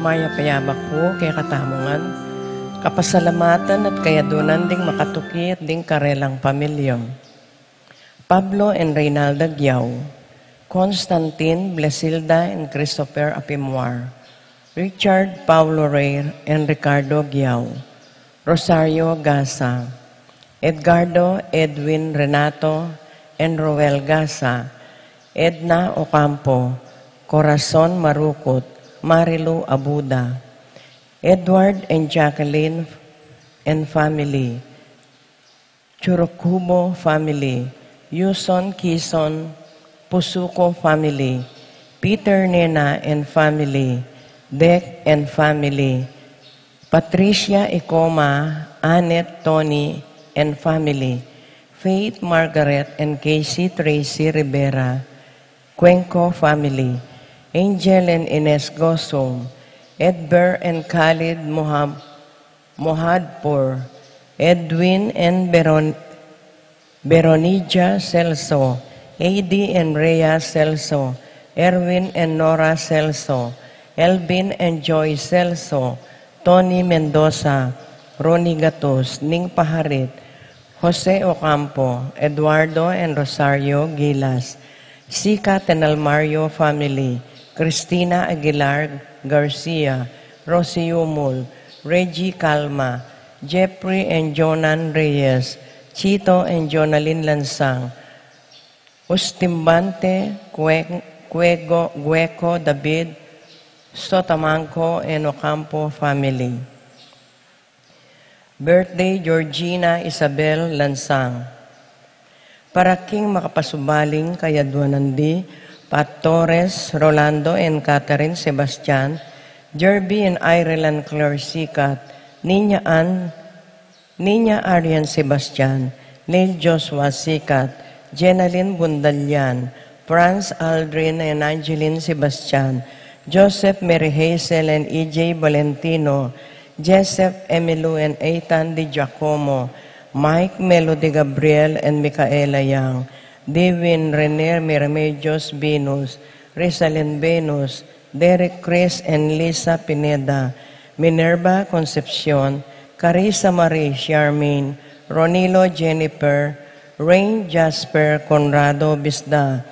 Maria payabak po kay katamungan, kapasalamatan at kayadunan ding makatuki at ding karelang pamilya. Pablo and Reynalda Giao, Constantine, Blesilda, and Christopher Apimuar, Richard Paulo Rey and Ricardo Giao, Rosario Gasa, Edgardo, Edwin, Renato, and Roel Gasa, Edna Ocampo, Corazon Marukot, Marilu Abuda, Edward and Jacqueline and family, Churukubo family, Yuson Kison, Pusuko family, Peter Nena and family, Dek and family, Patricia Icoma, Annette Tony and family, Faith Margaret and Casey Tracy Rivera, Cuenco family, Angel and Ines Gosong, Edber and Khalid Mohadpur, Edwin and Veronija Celso, AD and Rhea Celso, Erwin and Nora Celso, Elvin and Joy Celso, Tony Mendoza, Ronnie Gatos, Ning Paharit, Jose Ocampo, Eduardo and Rosario Gilas, Sikat and Almario family, Cristina Aguilar Garcia, Rosie Umul, Reggie Calma, Jeffrey and Jonan Reyes, Chito and Jonalyn Lansang, Ustimbante, Gueco David, Sotamanco and Ocampo family. Birthday Georgina Isabel Lansang. Para king makapasubaling kayaduanandi, Pat Torres, Rolando and Catherine Sebastian, Jerby and Ireland Claire Sikat, Nina Arian Sebastian, Neil Joshua Sikat, Jenalyn Bundalian, Franz Aldrin and Angeline Sebastian, Joseph Mary Hazel and E.J. Valentino, Joseph Emilio and Ethan Di Giacomo, Mike Melo de Gabriel and Micaela Yang, Devin Renier Miremedios Venus, Rizalyn Venus, Derek Chris and Lisa Pineda, Minerva Concepcion, Carissa Marie Charmaine, Ronilo Jennifer, Rain Jasper Conrado Bisda,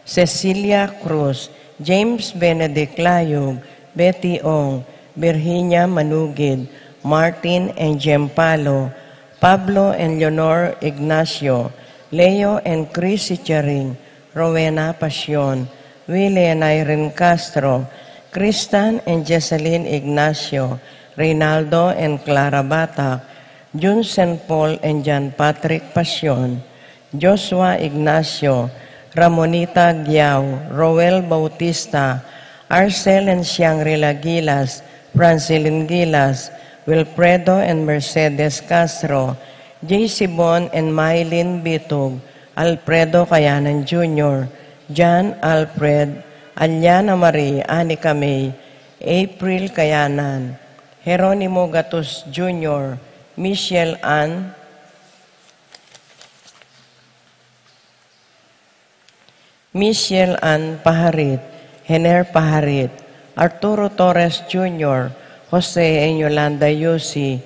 Cecilia Cruz, James Benedict Layog, Betty Ong, Virginia Manugid, Martin and Jempalo, Pablo and Leonor Ignacio, Leo and Chrissy Charing, Rowena Pasyon, Willie and Irene Castro, Kristan and Jesseline Ignacio, Reynaldo and Clara Batak, Jun St. Paul and John Patrick Pasyon, Joshua Ignacio, Ramonita Giao, Roel Bautista, Arcel and Shangri-La Gilas, Francilin Gilas, Wilfredo and Mercedes Castro, J. Sibon and Mylene Bitog, Alfredo Cayanan Jr., John Alfred, Aliana Marie, Anika May, April Cayanan, Jeronimo Gatos Jr., Michelle Ann, Paharit, Hener Paharit, Arturo Torres Jr., Jose and Yolanda Yusi,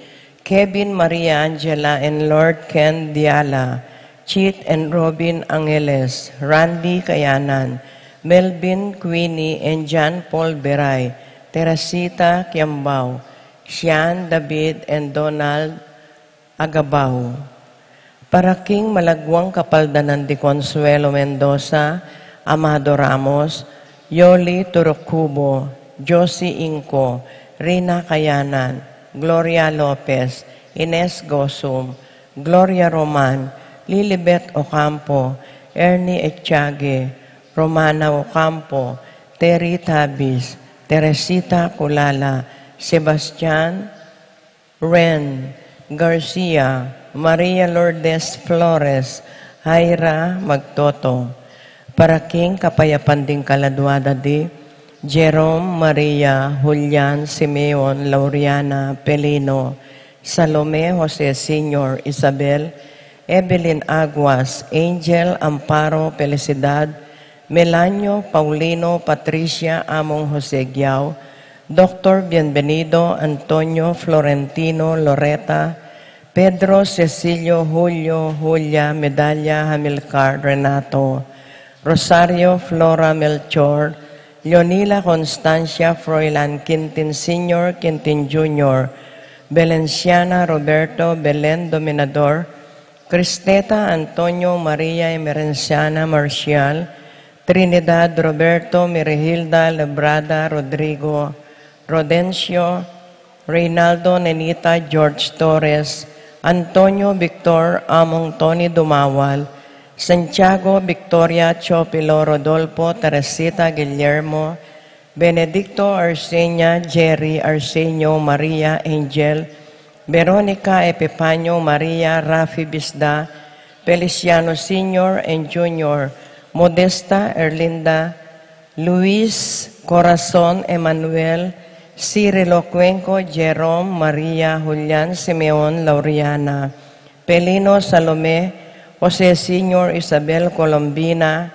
Kevin Maria Angela and Lord Ken Diala, Chit and Robin Angeles, Randy Cayanan, Melvin Queenie and John Paul Beray, Teresita Kiambao, Sian David and Donald Agabao. Para king malagwang kapaldanan di Consuelo Mendoza, Amado Ramos, Yoli Turocubo, Josie Inco, Rina Cayanan, Gloria Lopez, Ines Gosum, Gloria Roman, Lilibet Ocampo, Ernie Echage, Romana Ocampo, Terry Tabis, Teresita Culala, Sebastian Ren, Garcia, Maria Lourdes Flores, Jaira Magtoto. Para king kapayapan ding kaladwada di Jerome, Maria, Julian, Simeon, Lauriana, Pelino, Salome, Jose Sr., Isabel, Evelyn Aguas, Angel, Amparo, Felicidad, Melanio, Paulino, Patricia, Among Jose Giao, Dr. Bienvenido Antonio Florentino Loreta, Pedro Cecilio Julio Julia Medalla Hamilcar Renato, Rosario Flora Melchor, Leonila Constancia Froilan Quintin Sr., Quintin Jr., Belenciana Roberto Belen Dominador, Cristeta Antonio Maria Emerenciana Marcial, Trinidad Roberto Mirihilda Lebrada Rodrigo, Rodencio, Reynaldo Nenita George Torres, Antonio Victor Among Tony Dumawal, Santiago Victoria Chopilo Rodolfo Teresita Guillermo, Benedicto Arsenia Jerry Arsenio Maria Angel, Veronica Epipanio Maria Rafi Bisda, Feliciano Sr. and Jr., Modesta Erlinda, Luis Corazon Emanuel, Cirilo Cuenco, Jerome Maria Julian Simeon Laureana, Pelino Salome, Jose Sr. Isabel Colombina,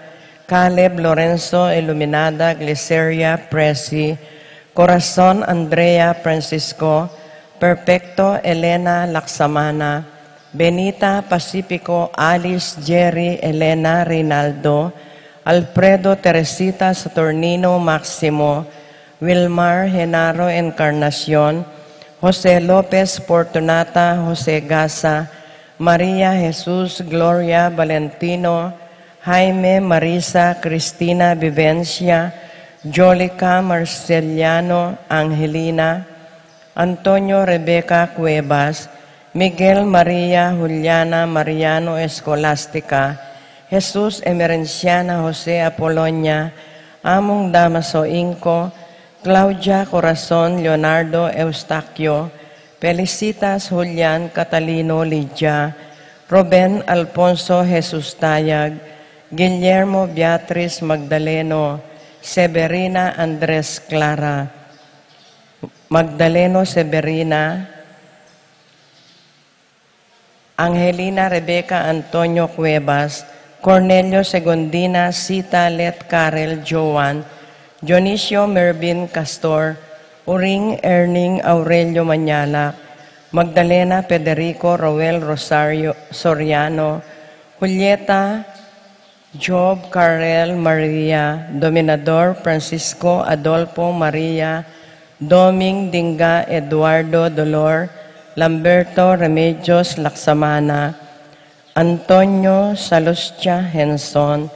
Caleb Lorenzo Iluminada Gliceria Presi, Corazon Andrea Francisco, Perfecto Elena Laksamana, Benita Pacifico Alice Jerry Elena Rinaldo, Alfredo Teresita Saturnino Maximo, Wilmar Genaro Encarnacion, Jose Lopez Fortunata Jose Gasa, Maria Jesus Gloria Valentino, Jaime Marisa Cristina Vivencia, Jolica Marceliano Angelina, Antonio Rebecca Cuevas, Miguel Maria Juliana Mariano Escolastica, Jesus Emerenciana Jose Apolonia, Among Damaso Inco, Claudia Corazon Leonardo Eustaquio, Felicitas Julian Catalino Lidia, Ruben Alfonso Jesus Tayag, Guillermo Beatriz Magdaleno, Severina Andres Clara, Magdaleno Severina, Angelina Rebecca Antonio Cuevas, Cornelio Segundina, Sita Let Karel Joan, Dionisio Mervin Castor, Uring Erning Aurelio Mañala, Magdalena Federico Roel Rosario Soriano, Julieta Job Carrel Maria, Dominador Francisco Adolfo Maria, Doming Dinga Eduardo Dolor, Lamberto Remedios Laksamana, Antonio Salustia Henson,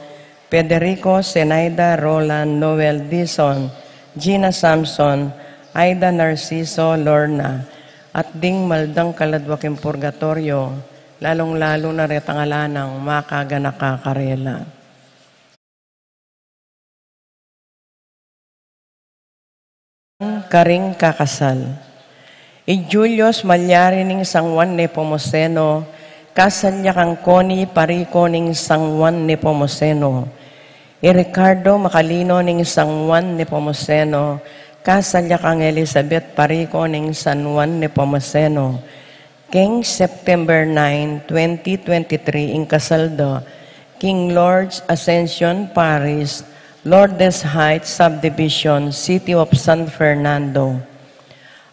Federico Zenaida Roland Noel Dizon, Gina Samson, Aida Narciso Lorna, at ding maldang kaladwaking purgatorio, lalong-lalo na retangalanang makaga nakakarela. Karing kakasal. Julius Malyari ning San Juan Nepomuceno, kasalya kang Connie Parico ning San Juan Nepomuceno, Ricardo Macalino ning San Juan Nepomuceno, kasalya kang Elizabeth Parico ning San Juan Nepomuceno, King September 9, 2023, in Casaldo, King Lord's Ascension Parish, Lourdes Heights Subdivision, City of San Fernando.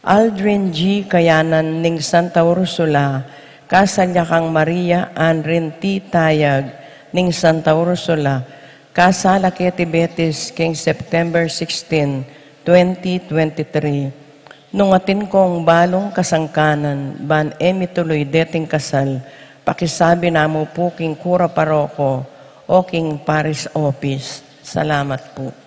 Aldrin G. Kayanan ning Santa Ursula, kasalya kang Maria Anrin T. Tayag ning Santa Ursula, kasala Keti Betis, King September 16, 2023. Nung atin kong balong kasangkanan, ban tuloy deting kasal, pakisabi na mo po king kura paroko o king parish office. Salamat po.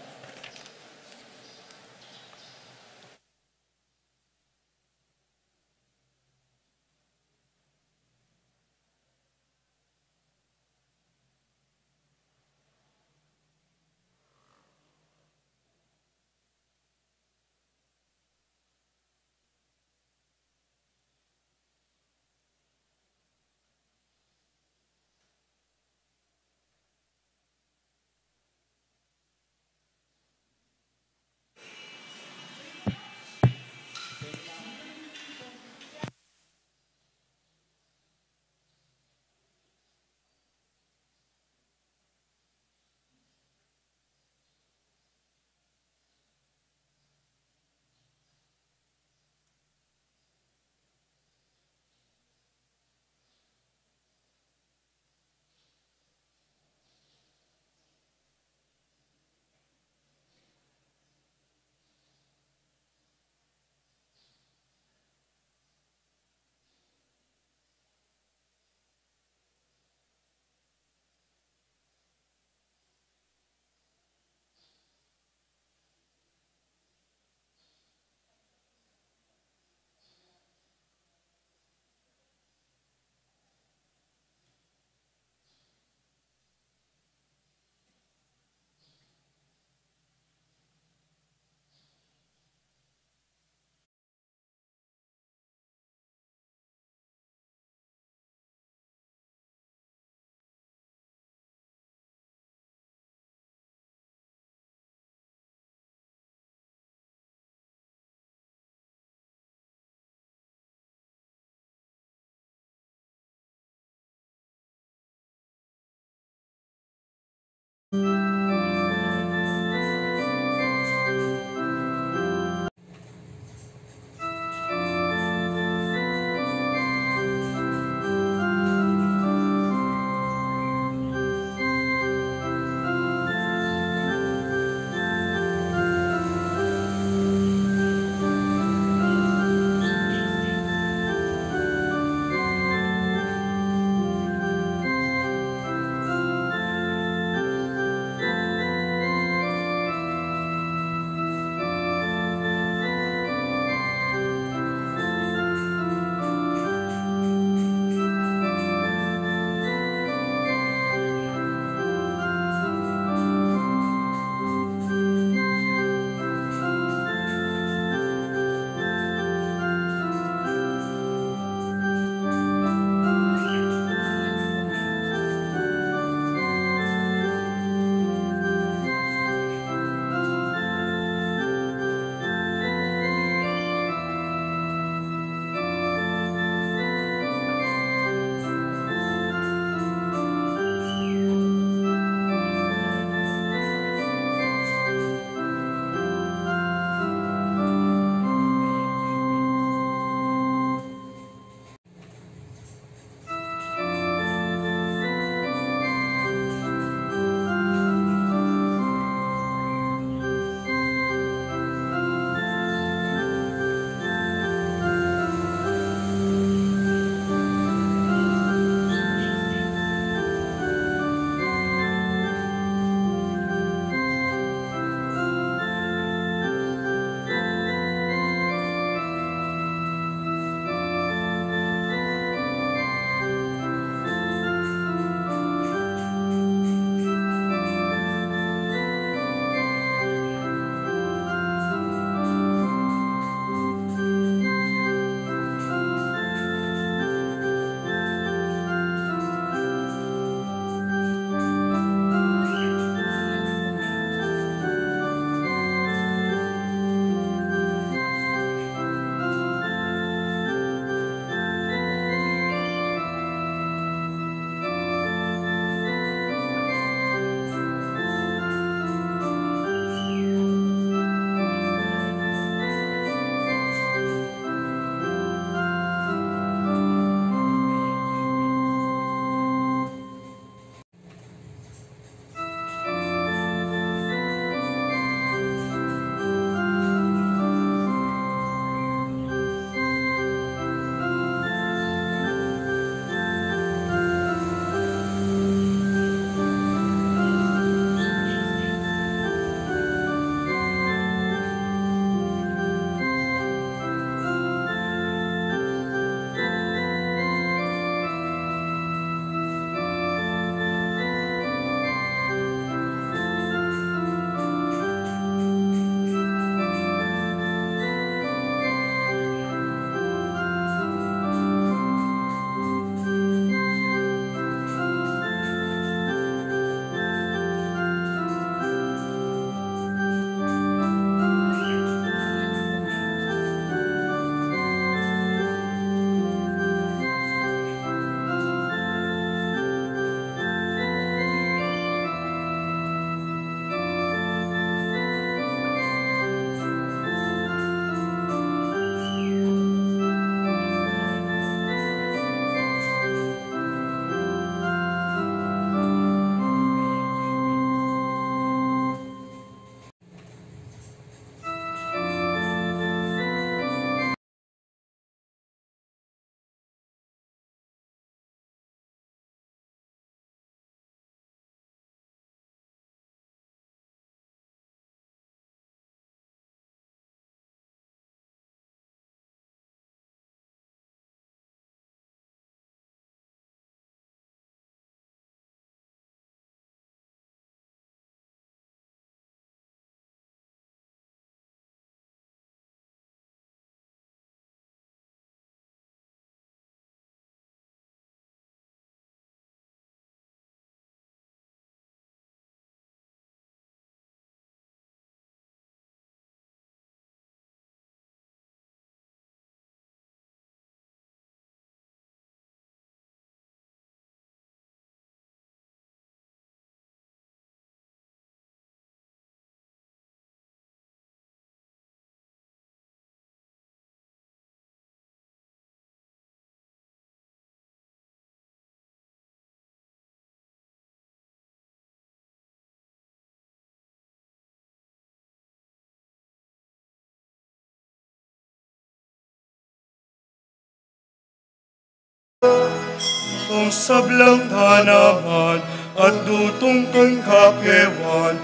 Itong sablang tanaman at dutong kang kakewan,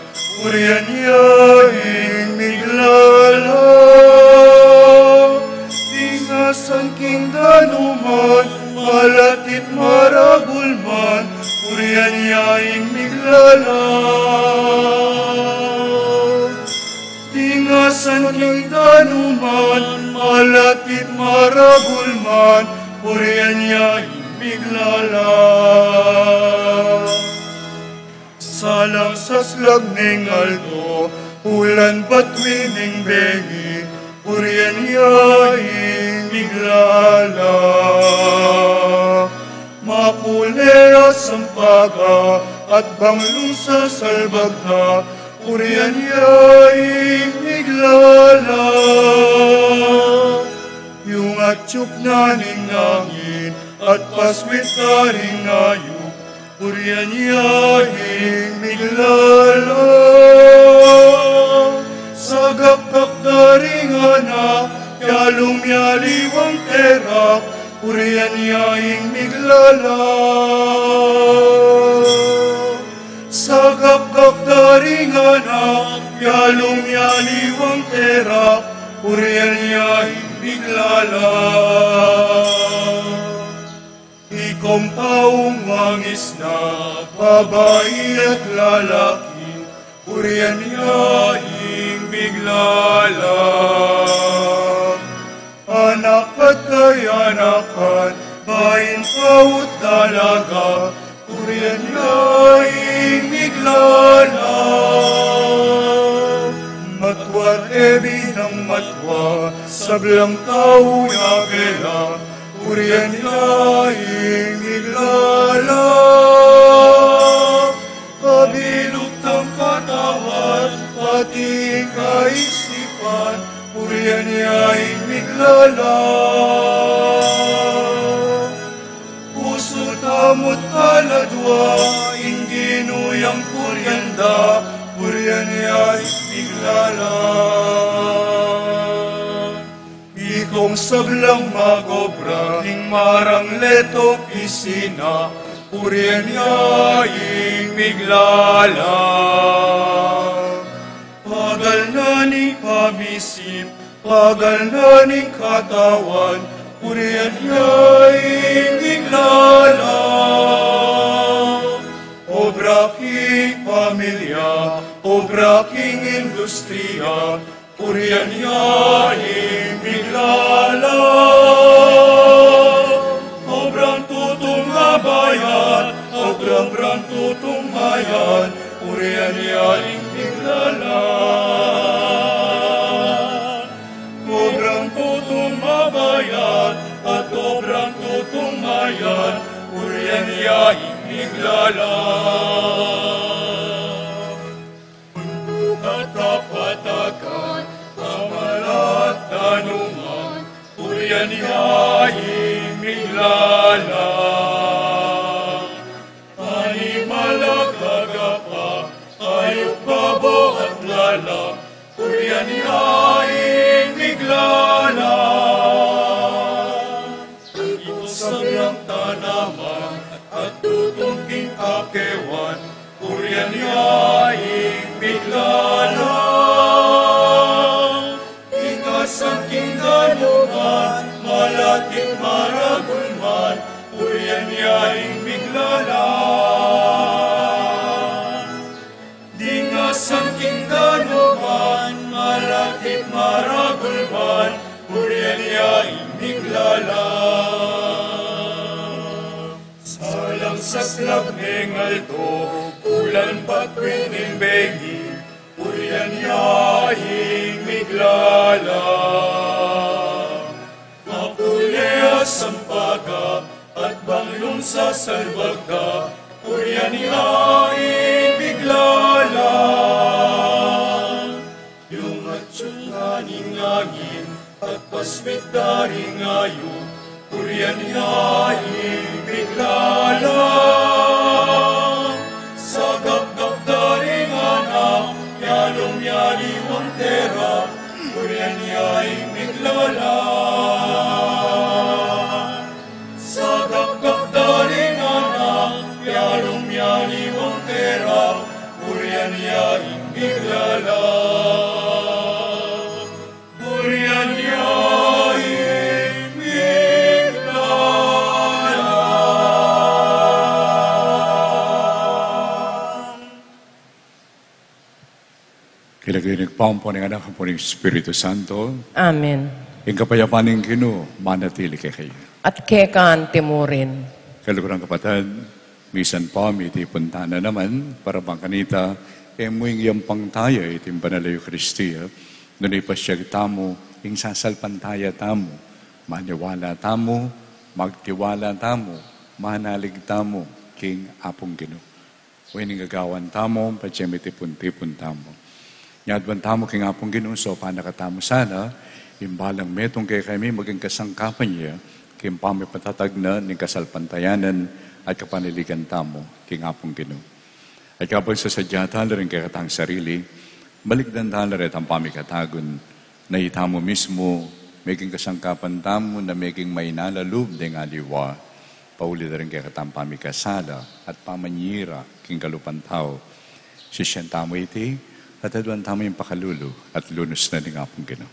urian yaing miglala. Di sasangking danuman, malatit maragulman, urian yaing miglala. Di nga sangking danuman, malatit maragulman, urian yaing miglala. Salang saslag ning aldo, ulan batwining bengi, urian yaing miglala. Makulera sampaga at banglong sa salbagna, urian yaing miglala. Yung atsyup na ning angin at paswit na ring ayup, urian yaing miglala. Sagakak na ring anak, yalong yaliwang terak, urian yaing miglala. Sagakak na ring anak, yalong yaliwang terak, urian yaing miglala. Ikom taong wangis na, babae at lalaki, urian yaing miglala. Anak at kayanakan, bain kaut dalaga, urian yaing miglala. Matwa ebi ng matwa, sablang tao yagela, urian yaing miglala. Kabilog ng katawan, pati kaisipan, urian yaing miglala. Puso tamot kaladwa, inginuyang kuryanda, urian yaing miglala. Ikong sablang magobra, ning marang leto pisina, urian yaing miglala. Pagal na ning pamisip, pagal na ning katawan, urian yaing miglala. Obra king pamilya, obra king industriya, urian yaing miglala. Obrang tutong bayan, obrang tutong bayan, urian yaing miglala. Obrang tutong bayan at obrang tutong bayan, urian yaing miglala. At kapatakan, kamalat danuman, urian yaing miglala. Animalagagapa, ayok babo at lala, urian yaing miglala. Ikusablang tanaman at tutungking kakewan, urian yaing miglala. Ingasangking danuman, malating maragulman, urian yaing miglala. Dingasangking danuman, malating maragulman, urian yaing miglala. Salang saslag ng alto, ulan patwining bengi, urian yaing miglala. Makulea sampaga at banglong sa salbaga, urian yaing miglala. Yung atsyunganing angin at paswit daring ayun, urian yaing miglala. Sagap-gap daring anak, yalong yaliwang tera, urian yaing miglala. Sagap Kilagay nagpampo ng anak po ng Espiritu Santo, Amen. ang kapayapaan ng Ginoo, manatili kay kayo. At kekaan timurin. Kalugurang kapatid, misan pa, iti punta na naman, para bang kanita, muing yampang tayo, itim banalayo Kristiya, doon ipasyag tamo, ing sasalpantaya tamo, maniwala tamo, magtiwala tamo, manalig tamo, king apong Ginoo. Wining gagawan tamo, padyem itipon-tipon tamo. Nyadwan tamo king apong Ginoo, so panakatamo sana, imbalang metong kay kami maging kasangkapan niya, king pamipatatag na ng kasalpantayanan at kapaniligan tamo, king apong Ginoo. At kapag sasadya tala rin kay katang sarili, balikdan tala rin ang pamikatagon, na itamo mismo, maging kasangkapan tamo na maging may nalalub ng aliwa, pauli na rin kay katang pamikasala at pamanyira, king kalupantaw. Sisyan tamo iti, at adwan tamo yung pakalulu at lunos na ng apong Ginoo.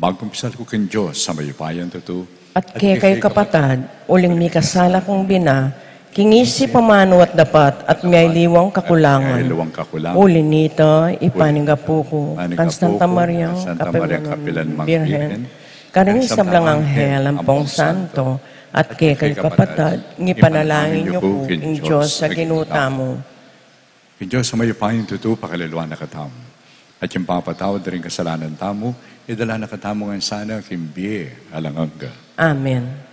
Magkumpisal ko kin Diyos sa mayupayan to. At kay kapatad, uling may kasala kong bina, kingisi pamano at dapat at may liwang kakulangan. Uli nito, ipaninggapu ko, kan Santa Maria, Kapilan Birhen, karing sablang anghel, ampong santo, at kay kapatad, ngipanalangin niyo po, ing Diyos sa ginuta mo. King Diyos sa mayupayan to, pakaliluan na katamo. At yung papatawad rin kasalanan tamo, idala na katamo nga sana kimbiye alangangga. Amen.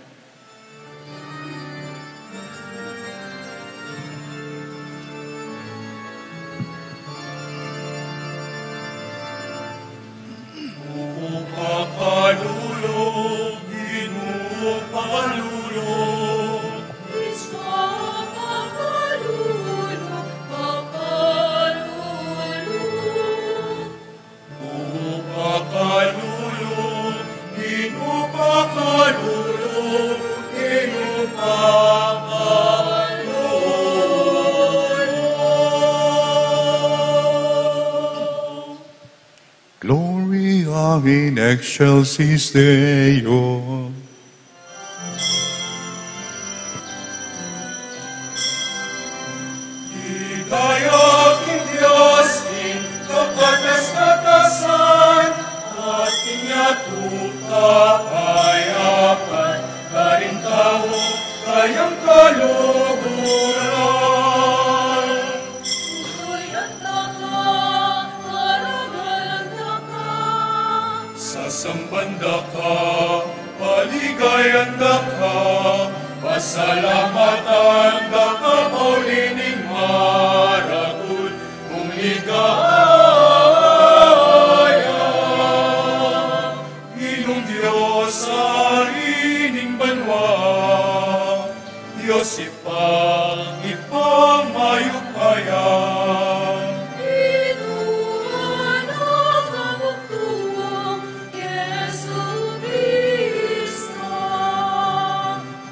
Gloria in excelsis Deo. Igayagin Diyos in kapatas-katasan at inyatuka kayapan karin tao kayang kaluguran. Uyan taka, karagalan taka, Sasambanda ka, paligayan ka, pasalamatan ka maulining maragul, kung ligaya. Ilong Diyos sa rining banwa, Diyos ipangmayupayan. inuwan ang kamugtuong Yesu Cristo.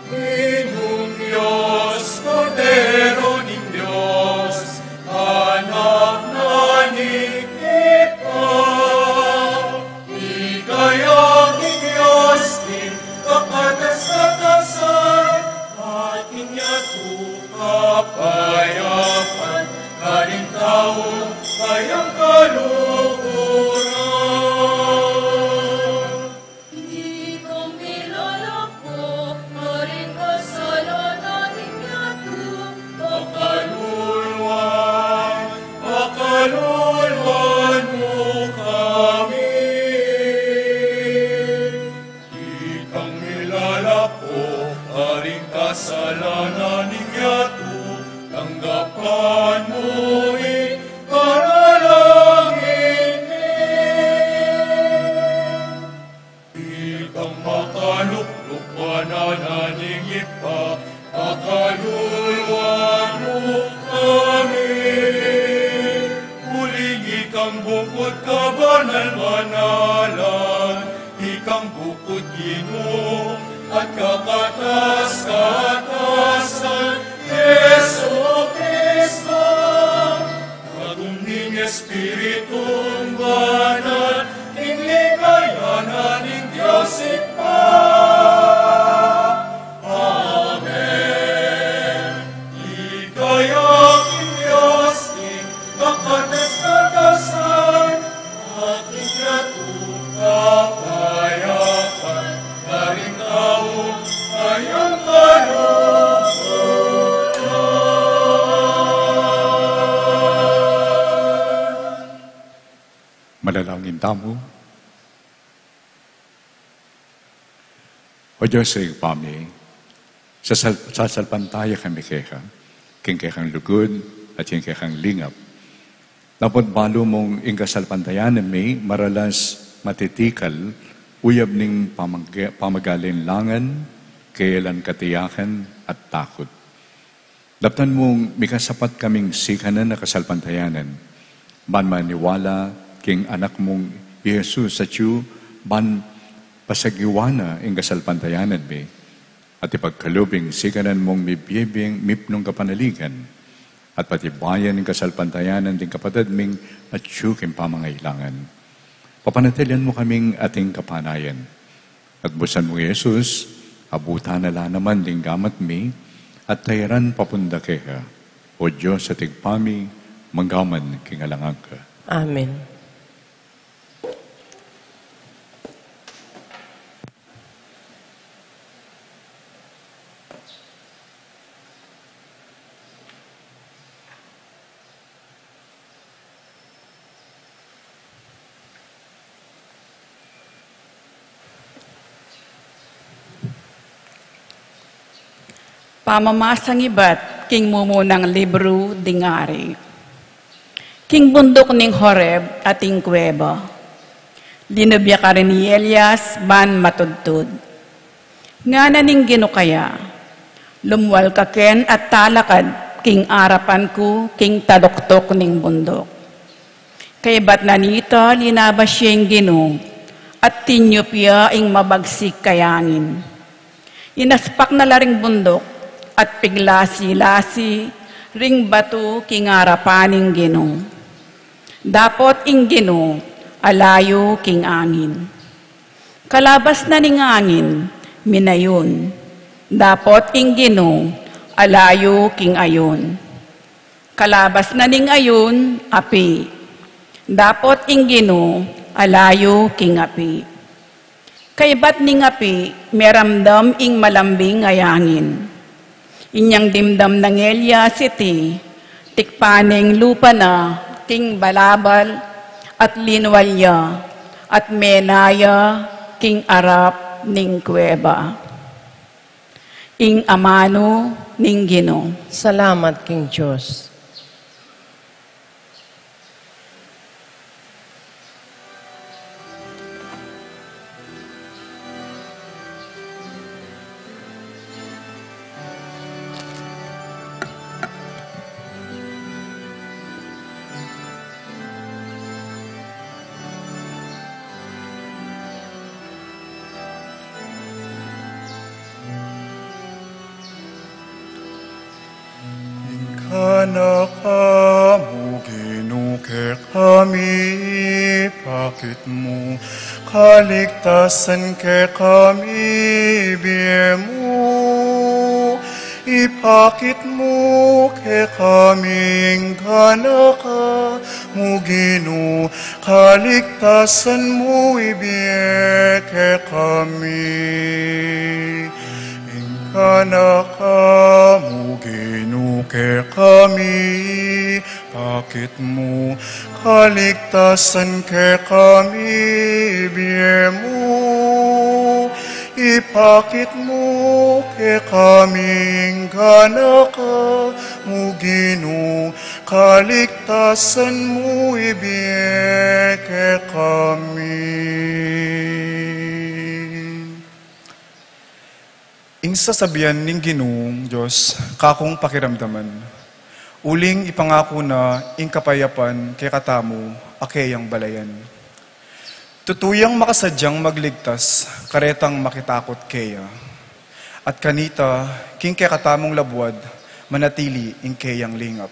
Inong Diyos, Cordero ng Diyos, anak na nikita. Igayang ni Diyos din kapatas-katasan, at inyatuka payapan, karing tao kayang kaluguran. Di kong nilalako, maring kasalanan ninyato, Pakaluluan mo kami. Ikang nilalako, aring kasalanan ninyato, tanggapan mo ikaralangin Ikang makalukluk panananing ipa, pakaluluan mo kami. Huling ikang bukod kabanal-banalan, ikang bukod Ginoo, at kakatas-katasan, Yesu Cristo. Kagumning Espiritong banal, inglikayanan ng Diyos Ipa. Amen. damo. O Diyos sa pami, sasalpantaya kami kaya, king kang lugod at king kang lingap. Napod balo mong ingkasalpantayanan may maralas matitikal, uyab ning pamagalinlangan, kailan katiyakan at takot. Daptan mong mikasapat kaming sikanan na kasalpantayanan, ban maniwala king anak mong Jesus sa tiyo, ban pasagiwana ing kasalpantayanan may, at ipagkalubing sikanan mong mibiyebing mipnong kapanaligan, at pati bayan ng kasalpantayanan din kapatid ming at siyuking pamangailangan. Papanatilian mo kaming ating kapanayan. At busan mo, Jesus, abutan na naman ding gamat mi, at tayran papunda keha. O Diyos sa tigpami, manggaman kingalangang ka. Amen. Pamamasang iba't king mumunang libro dingari. King bundok ning Horeb ating kuweba. Linubya ka rin ni Elias ban matudtud. Nga na ning ginukaya. Lumwal ka ken at talakad king arapan ko king tadoktok ning bundok. Kay ba't nanita linabas siyang ginong at tinyopya ing mabagsik kayangin. Inaspak na laring bundok at piglasi-lasi, ring bato kingarapaning ginong. Dapot ing ginong, alayo king angin. Kalabas na ning angin, minayon. Dapot ing ginong, alayo king ayon. Kalabas na ning ayon, api. Dapot ing ginong, alayo king api. Kay bat ning api, meramdam ing malambing ayangin. Inyang dimdam ng Elias iti, tikpaning lupa na, king balabal, at linwalya, at menaya, king arap, ning kuweba. Ing amano, ning Ginoo. Salamat, King Diyos. Kanakamu ginuke kami, bakit mo kaligtasan ke kami, biye mo, ipakit mo ke kaming kanaka mo ginu, kaligtasan mo ibiye ke kami. Kanakamu ginuke kami, bakit mo kaligtasan ke kami, biye mo, ipakit mo ke kaming kanaka mo ginu, kaligtasan mo ibiye ke kami. Ing sasabihan ning Ginoong Diyos, kakong pakiramdaman. Uling ipangako na ing kapayapan kay katamo, akeyang balayan. Tutuyang makasadyang magligtas, karetang makitakot keya. At kanita, king kay katamong labuad, manatili ing keyang lingap.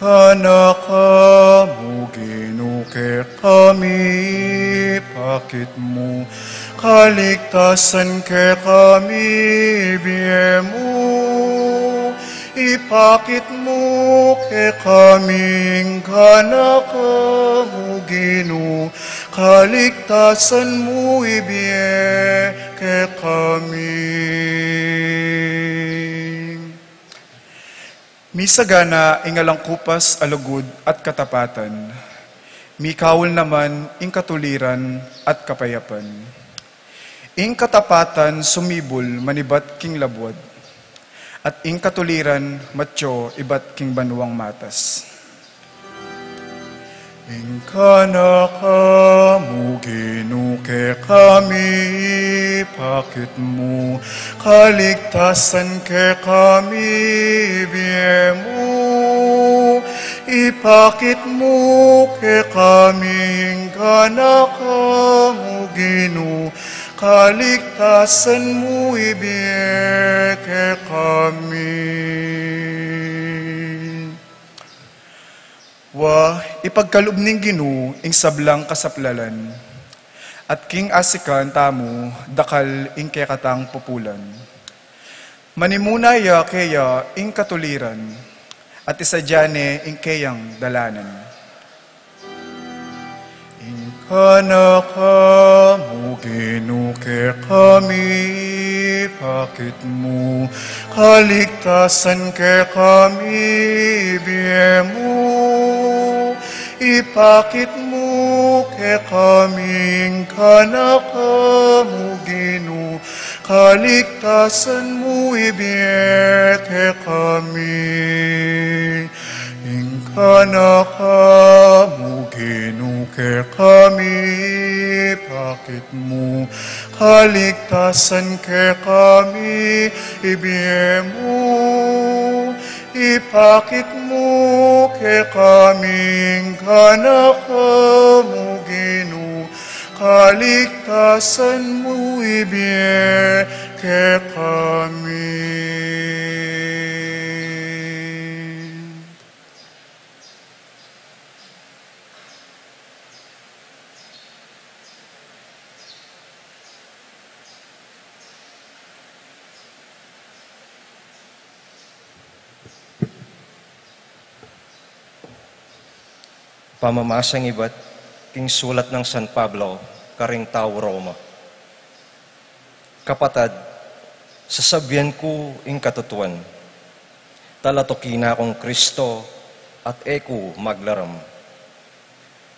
Kanakamu ginuke kami, bakit mo kaligtasan ke kami, biye mo, ipakit mo ke kaming kanakamu ginu, kaligtasan mo ibiye ke kami. Misagana ingalang kupas, alugod at katapatan. Mikawol naman ing katuliran at kapayapan. Ing katapatan sumibol manibat king labwad. At ing katuliran matyo ibat king banwang matas. Ing kanakamu ginuke kami, pakit mo, kaligtasan ke kami, biye mo, ipakit mo ke kami, ing kanakamu ginu, kaligtasan mo ibiye ke kami. Wa ipagkaloob ning Ginoo ing sablang kasaplalan, at king asikan tamo dakal ing kekatang pupulan. Manimunaya kaya ing katuliran, at isadyane ing kayang dalanan. Ing kanakamu ginuke kami, pakit mo, kaligtasan ke kami, biye mo, ipakit mo ke kaming kanakamu ginu, kaligtasan mo ibiye ke kami. Ing kanakamu ginu ke kami, pakit mo, kaligtasan ke kami, ibiye mo, ipakit mo ke kaming kanakamu ginu, kaligtasan mo ibiye ke kami. Pamamasang iba't king sulat ng San Pablo, karing tao Roma. Kapatad, sasabihan ko ing katutuan, talatokina kong Kristo at eko maglaram.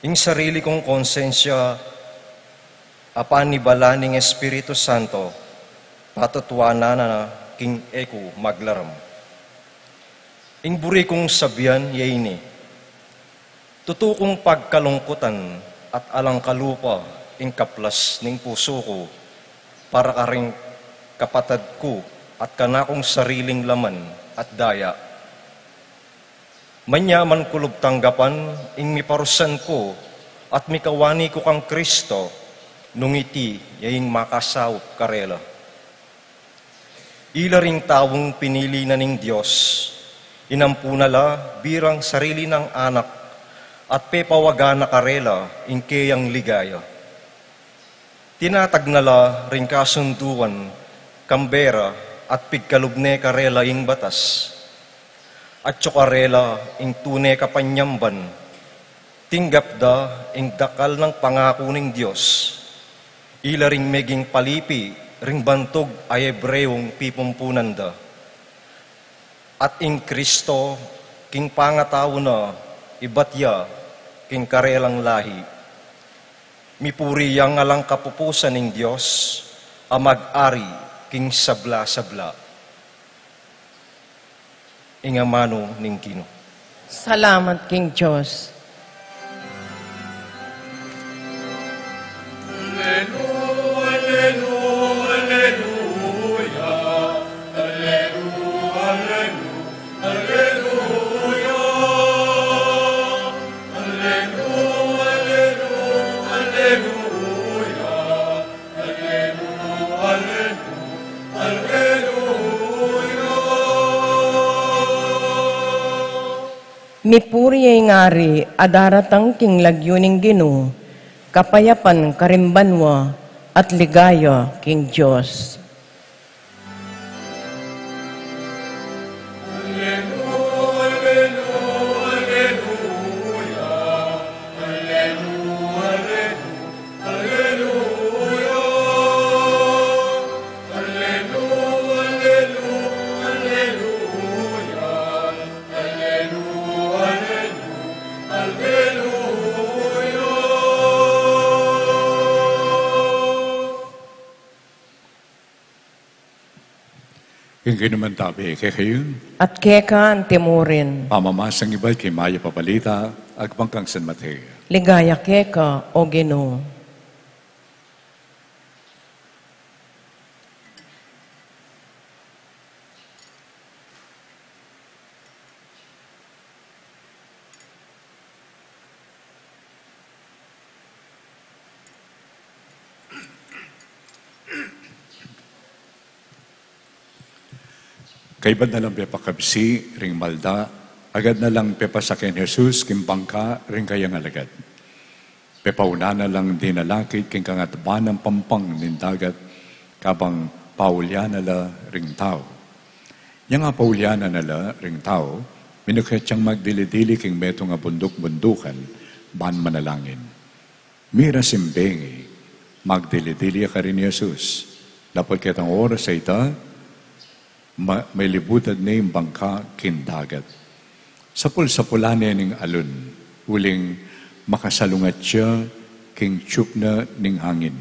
Ing sarili kong konsensya, apanibala ning Espiritu Santo, patutuana na king eko maglaram. Ing buri kong sabihan yaini, tutukong pagkalungkutan at alangkalupa ing kaplas ning puso ko para karing kapatad ko at kanakong sariling laman at daya. Manyaman kulub tanggapan ing miparusan ko at mikawani ko kang Kristo nung iti yaing makasawop karela. Ila ring tawong pinili na ning Diyos, inampunala birang sarili ng anak at pepawaga na karela ing kayang ligaya. Tinatagnala ring kasunduan, kambera at pigkalubne karela ing batas, at tsukarela ing tune kapanyamban, tinggap da ing dakal ng pangako ning Diyos, ila ring meging palipi ring bantog ay Hebrewong pipumpunan da. At ing Kristo, king pangataw na, ibatya king karelang lahi. Mipuri yang alang kapupusan ng Diyos, amag-ari king sabla-sabla. Ingamano ning Ginoo. Salamat king Diyos. Mipuri ay ngari, adaratang king lagyuning Ginoo, kapayapan karimbanwa, at ligaya king Diyos. Yung naman tabi, kaya kayo, at keka ang timurin. pamamasang iba kay Maya Papalita, agpangkang San Mateo. Ligaya keka, O Ginoo. Kaibad na lang pepakabsi, ring malda, agad na lang pepasakin Jesus, kimpangka, ring kayang alagad. Pepauna na lang dinalakit, king kangatba ng pampang nindagat, kabang paulya na la ring tao. Yang nga paulya na la ring tao, minukhet siyang magdili-dili king meto nga bundok-bundukan, ban manalangin. Mira simbengi, magdili-dili ka rin ni Jesus. Dapat kitang oras sa ita, may libutad na yung bangka kindagat. Sapul-sapula na ning alun, uling makasalungat siya king tsup na ning hangin.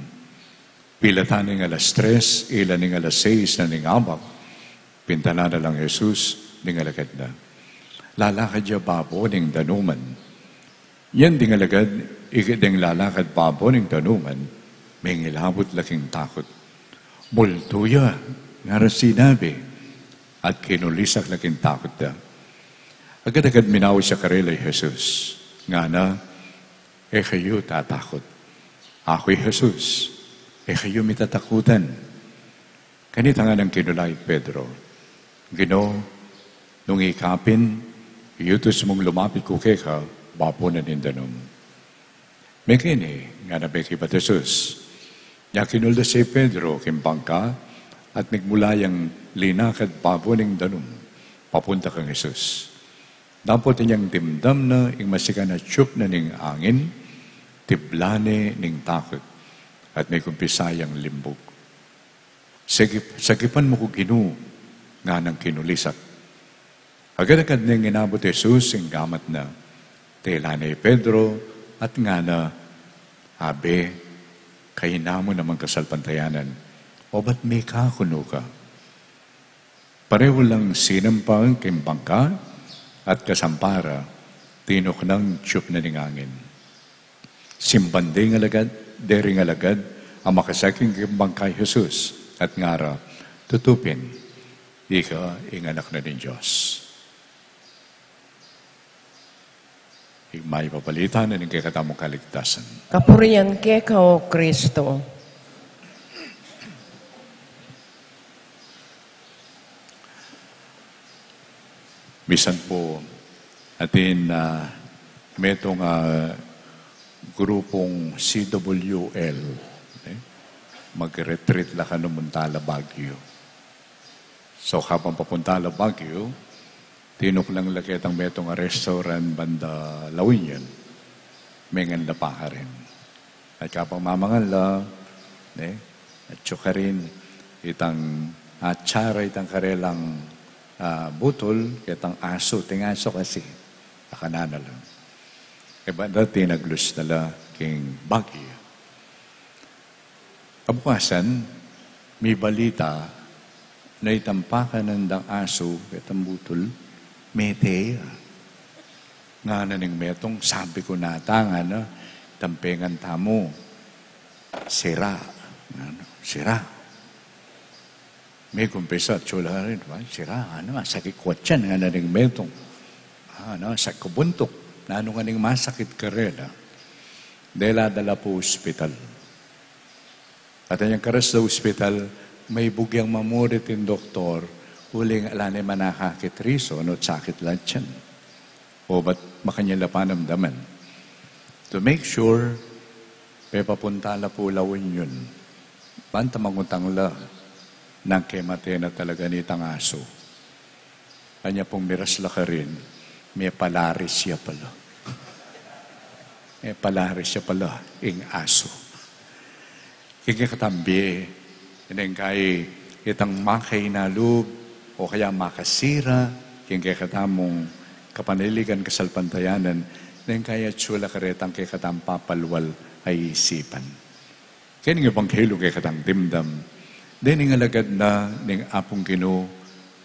Pilatan ning alas 3, ilan ning alas 6 na ning abak, pintana na lang Jesus ning alagad na. Lalakad siya babo ning danuman. Yan ding alagad, ikiding lalakad babo ning danuman, may ngilabot laking takot. Multuya, nga sinabi, at kinulisak laking takot na. Agad-agad minaw siya karelay Jesus. Nga na, kayo tatakot. Ako'y Jesus. Kayo mitatakutan. Kanita nga ng kinulay Pedro. Ginoo, nung ikapin, iyutos mong lumapit ko keka, bapo na nindanom. May kini, nga na beki pa Jesus. Ya kinulda si Pedro, kimpangka, at nagmulayang linakad pabuning danum, papunta kang Jesus. Dapat niyang dimdam na ing masika na tsup na ning angin, tiblane ning takot, at may kumpisayang limbog. Sagipan mo ko Ginoo, nga nang kinulisak. Agad-agad niyang inabot Jesus, ing gamat na, tela ni Pedro, at nga na, abe, kahinamo namang kasalpantayanan, o ba't may kakuno ka? Pareho lang sinampang kimbangka at kasampara, tinok ng tsup na ningangin. Simbanding alagad, dering alagad, ang makasaking kimbangkay Jesus at ngara, tutupin, ika inganak na din Diyos. May papalitan na ng kakatamong kaligtasan. Kapurian keka, O Kristo. Bisan po atin metong grupong CWL mag-retreat la ka Muntala, Baguio. So habang papuntala Baguio, tinok lang lakit ang metong restaurant banda Lawinian, may nganda pa ka rin. At kapang mamangal la, at tsuka rin itang atsara itang karelang butol, kitang aso, tingaso kasi, akanana lang. Iba dati naglus nala king Baguio. Kabukasan, may balita na itampakan ng dang aso, kitang butol, metea. Nga na ning metong, sabi ko natanga na, tampengan tamo, sira. Sira. May kumpisa at chula rin, sira, sakit kwatsan, nga naning metong. Sa kubuntok, nga naning masakit ka rin. Dala po ospital. At ang karas sa ospital, may bugyang mamurit yung doktor, huling alane manakakit riso, sakit lang yan. O ba't makanyala panamdaman? To make sure, may papuntala po lawin yun. Banta mangutang la, nang kemate na talaga ni tangaso. Kanya pong miras la ka rin, may palaris siya pala. May palaris siya pala, ing aso. Kaya katambi, ineng kay itang makay na loob, o kaya makasira, kaya katamong kapaniligan kasalpantayanan, ineng kaya tsula karetang kaya katang papalwal ay isipan. Kaya nga bangkelo kaya katang dimdam, din alagad na ning apong Ginoo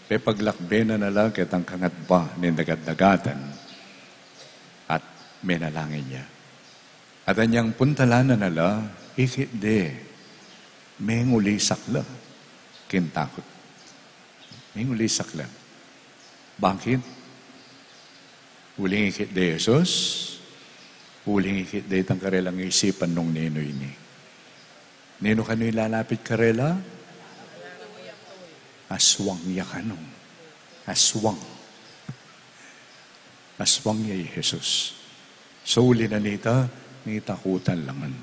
Pe paglakbe na nala kitang kangatba ni dagad-dagatan at menalangin niya. At anyang puntala na nala, ikit de, may nguli sakla, kintakot. May nguli sakla. Bakit? Uling ikit de Jesus, uling ikit de itang karelang isipan nung ninoy ni. Nino ka nung ilalapit karela? Aswang ya kanong. Aswang. Aswang ya Jesus. So uli na nita, nitakutan langan.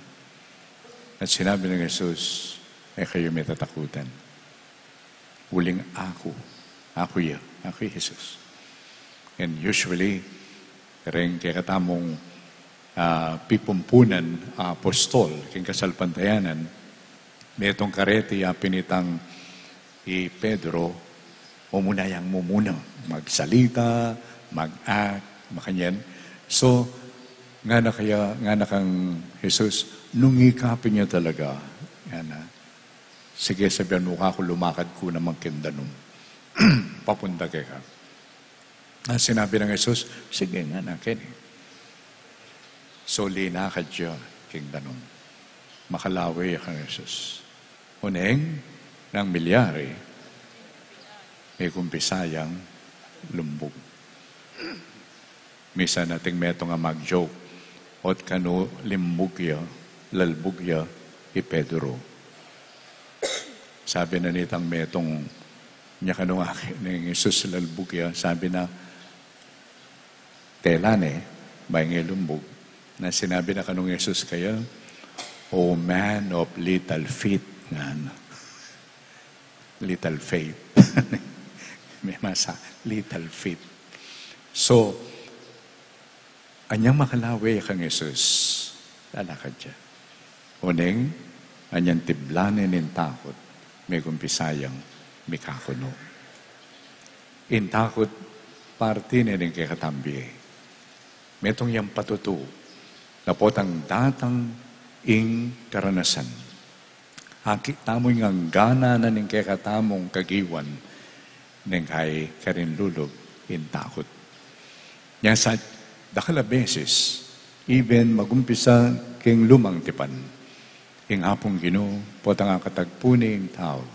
At sinabi ng Jesus, kayo may tatakutan. Uling ako. Ako ya. Ako Jesus. And usually, rin kaya katamong pipumpunan apostol, king kasalpantayanan, may itong kareti pinitang Pedro, umunayang mo muna, magsalita, mag-act, makanyan. So, nga na kang Jesus, nung ikapin niya talaga, sige, sabihan mo ako, lumakad ko na magkindanom. Papunta kay ka. Sinabi ng Jesus, sige nga na, kini. So, linakad siya, king danom. Makalawi ang Jesus. Uneng, ng milyari, may kumpisayang lumbog. Misa nating meto nga mag-joke, ot kano limbugya, lalbugya, Pedro. Sabi na nitang metong niya kanong akin ng Jesus lalbugya, sabi na, telane, may lumbog, na sinabi na kanong Jesus kaya, O man of little faith, nga little faith. May masa, little faith. So, anyang makalawi kang Jesus, lalakad siya. Uneng, anyang tiblanin ng takot, may kumpisayang mikakuno. In takot, parte na rin kay katambi. Metong yang patutu, na potang datang ing karanasan. Hakit tamoy ngang gana na ning kay katamong kagiwan, ning kay karinlulog in takot. Yan sa dakala beses, even magumpisa king lumang tipan, ing apong Ginoo, potang ang katagpuning tao,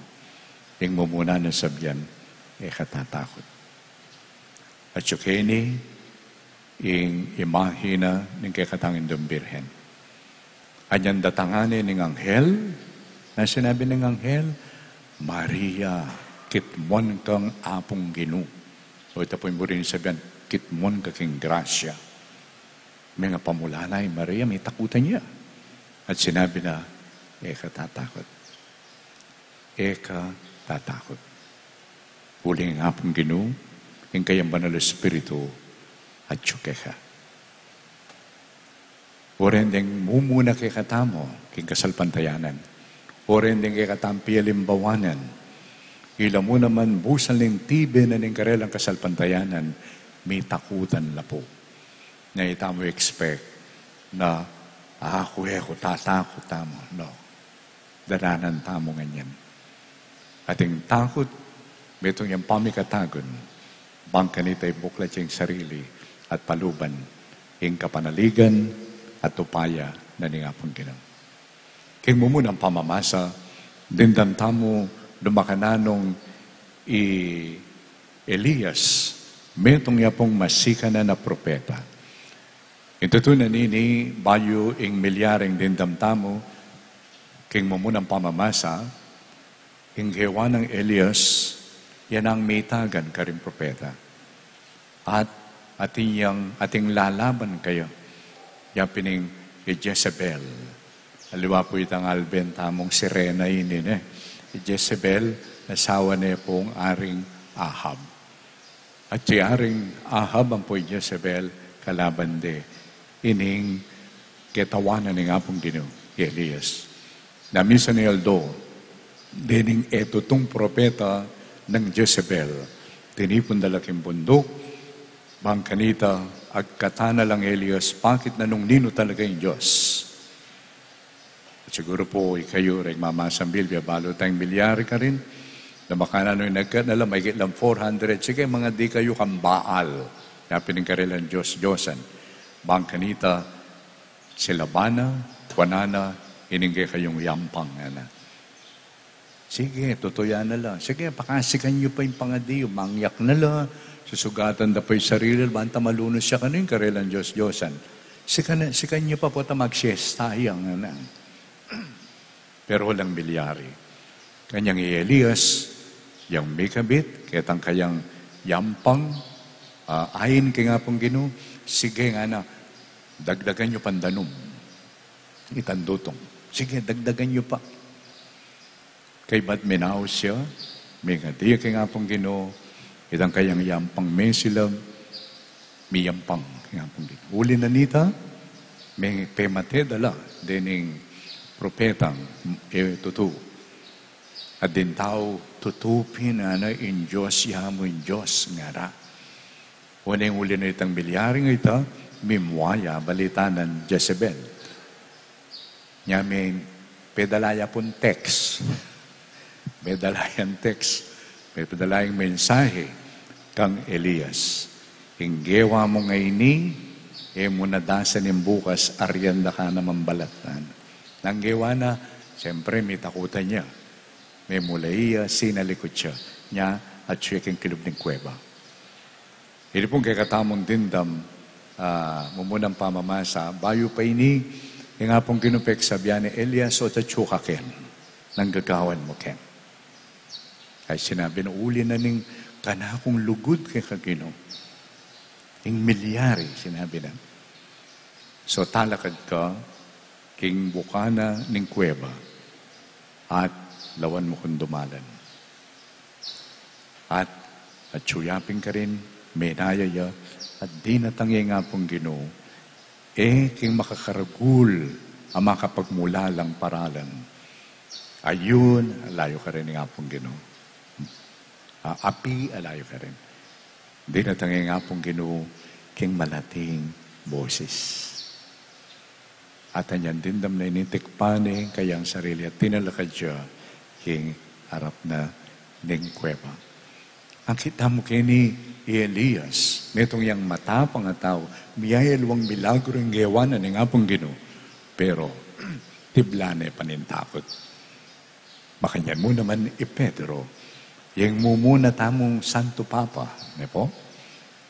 ing mumuna na sabyan, katatakot. At yukeni, ing imahina ng kay katangin dong birhen. Anyan datanganin ng anghel, na sinabi ng anghel, Maria, kitmon kang apong Ginoo. O ito po yung rin sabihan, kitmon ka king grasya. May nga pamulanay, Maria, may takutan niya. At sinabi na, katatakot. Tatakot. Huling nga pong Ginoo, yung kayang banal Espiritu, at syukeha. Oren ding mumuna kay katamo, king kasalpantayanan. Oren ding kay katampi alimbawanan. Ila mo naman busan ling tibe na ning karelang kasalpantayanan, may takutan la po. Na itamo expect na, ako tatakot tamo. No. Daranan tamo ganyan. Ating takot, metong yung pamikatagon, bangka nita'y buklat yung sarili at paluban, yung kapanaligan at upaya na ningapong Ginoo. King mo munang pamamasa, dindantamo lumakananong Elias, metong yapong masika na propeta. Ito to na nini, bayo ing milyaring dindamtamo, king mo munang pamamasa, ing hewa ng Elias, yan ang mitagan ka rin propeta. At ating lalaban kayo. Yan pining Jezebel. Aliwa po itang alben tamong sirena inin Jezebel, asawa niya pong aring Ahab. At si aring Ahab ang po Jezebel, kalaban de. Ining ketawanan ni nga pong Ginoo, Elias. Namisa ni Aldo, dining eto tong propeta ng Jezebel. Tinipon dalaking bundok, bangkanita, agkatana lang Elias, bakit na nung nino talaga yung Diyos? At siguro po, ikayo rin mamasambil, balo tayong milyari ka rin, Na baka na nung nagkanala, may lang 400. Sige, mga di kayo kang Baal. Napin ng karilang Diyos-Diyosan. Bangkanita, silabana, tuwanana, iningay kayong yampang. Ana. Sige, tutuyan na lang. Sige, pakasikan nyo pa yung pangadiyo. Mangyak na lang. Susugatan na pa yung sarili. Banta malunos siya kanong karilang Diyos-Diyosan. Sikan nyo pa po ta mag-siestayang. Ana. Pero walang milyari. Kanyang Elias, yung mikabit, kitang kayang yampang, ayin kay nga pong Ginoo, sige nga na, dagdagan nyo pandanom. Itandutong. Sige, dagdagan nyo pa. Kay ba't minaw siya, may ngadiya kay nga pong Ginoo, itang kayang yampang may sila, may yampang kay nga pong Ginoo. Uli na nita, may pemate dala, dining propetang tutu. At din tao tutupin na in Diyos, yamo in Diyos nga ra. Unang uli na itang bilyaring ito, mimwaya, balitanan Jezebel. Nya may pedalaya pun text. Pedalayan text. May pedalayang mensahe kang Elias. Inggewa mo ngayon mo nadasan yung bukas, aryanda ka naman balatan. Nanggewa na, siyempre may takutan niya. May mulaiya, sinalikot siya niya at siya king kilub ng kuweba. Hindi pong kakatamong dindam, mumunang pamamasa, bayo pa ini, yung nga pong kinupek sabihan ni Elias o tatsuka ken, nang gagawan mo ken. Ay sinabi na uli na ning kanakong lugod kay kagino. Yung milyari, sinabi na. So talakad ka, king bukana ning kuweba, at lawan mo kung dumalan. At tsuyapin ka rin, may nayaya, at di natangya nga pong Ginoo, king makakaragul ang makapagmulalang paralan. Ayun, alayo ka rin nga pong Ginoo. Api, alayo ka rin. Di natangya nga pong Ginoo, king malating boses. At anyan din dam na initikpane kayang sarili at tinalakad siya king harap na ning kuweba. Ang kita mo kini Elias, metong yang matapang at tao, miyayalwang milagro yung gawanan ng apong Ginoo, pero tiblane panintakot. Makanyan mo naman Pedro, yung mumuna tamong Santo Papa, ne po?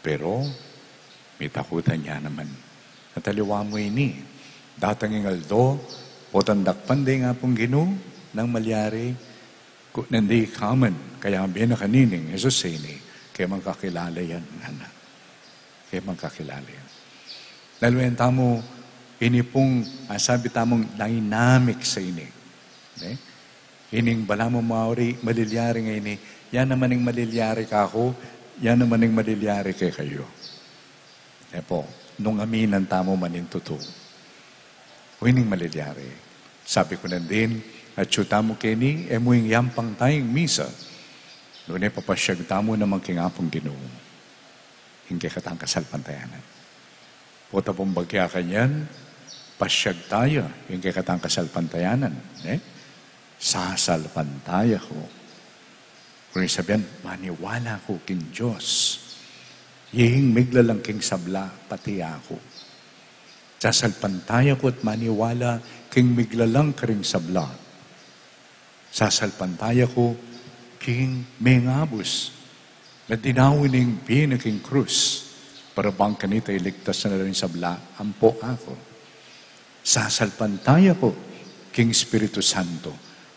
Pero may takutan niya naman. Nataliwa mo ini, datang ng aldo, potandakpan din nga pong Ginoo, nang malyari, nandi kaman, kaya ang binakanining, Jesus ini, kaya magkakilala yan, anak. Kaya magkakilala yan. Dahil yung tamo, ini pong, sabi tamong dynamic sa ini. Ining bala mo maori, malilyari nga ini, yan naman yung malilyari ka ako, yan naman yung malilyari kay kayo. Po, nung aminan tamo manin totoo. Ining malilyari. Sabi ko na din, at tamo kini, mo yung yampang tayong misa. Doon papasyag tamo na magkingapong Ginoo. Hindi katang kasalpantayanan. Puta pong bagya kanyan, pasyag tayo, hindi katang kasalpantayanan. Sasalpantaya ko. Kung sabihan, maniwala ko king Diyos. Yihing miglalang king sabla, pati ako. Sasalpantaya ko at maniwala king miglalang karing sabla. Sasalpantaya ko, king mengabos, na dinawin ng pinaking krus, para bang kanita iligtas na rin sabla, ampo ako. Sasalpantaya ko, king Espiritu Santo,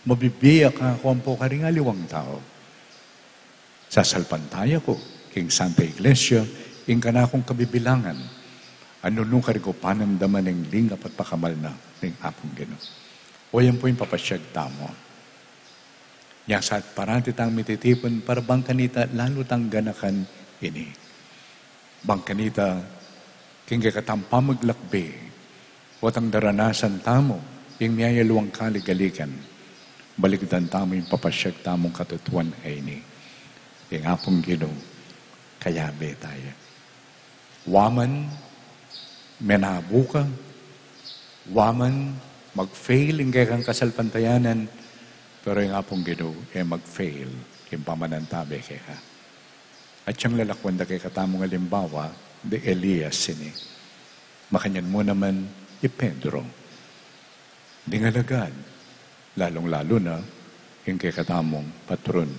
mabibiyak ako ampo karing aliwang tao. Sasalpantaya ko, king Santa Iglesia, ing kanakong kabibilangan, ano nung kariko panamdaman ng lingap at pakamal na ng apong Ginoo. O yan po yung papasyag tamo. Yang saat parati tang mititipon para bangkanita lalo tang ganakan ini. Bangkanita kingga katang pamaglakbe o tang daranasan tamo yung miyayaluang kaligalikan. Baligdan tamo yung papasyag tamong katutuan ay ini. Yung apong Ginoo kayabe tayo. Waman menabuka, waman mag-fail yung kayang kasalpantayanan, pero yung apong Ginoo, mag-fail kimpamanantabi kay ka. At siyang lalakwanda kay katamong alimbawa, de Elias sini. Makanyan mo naman, Pedro. Di ngalagad, lalong-lalo na, yung kay katamong patron,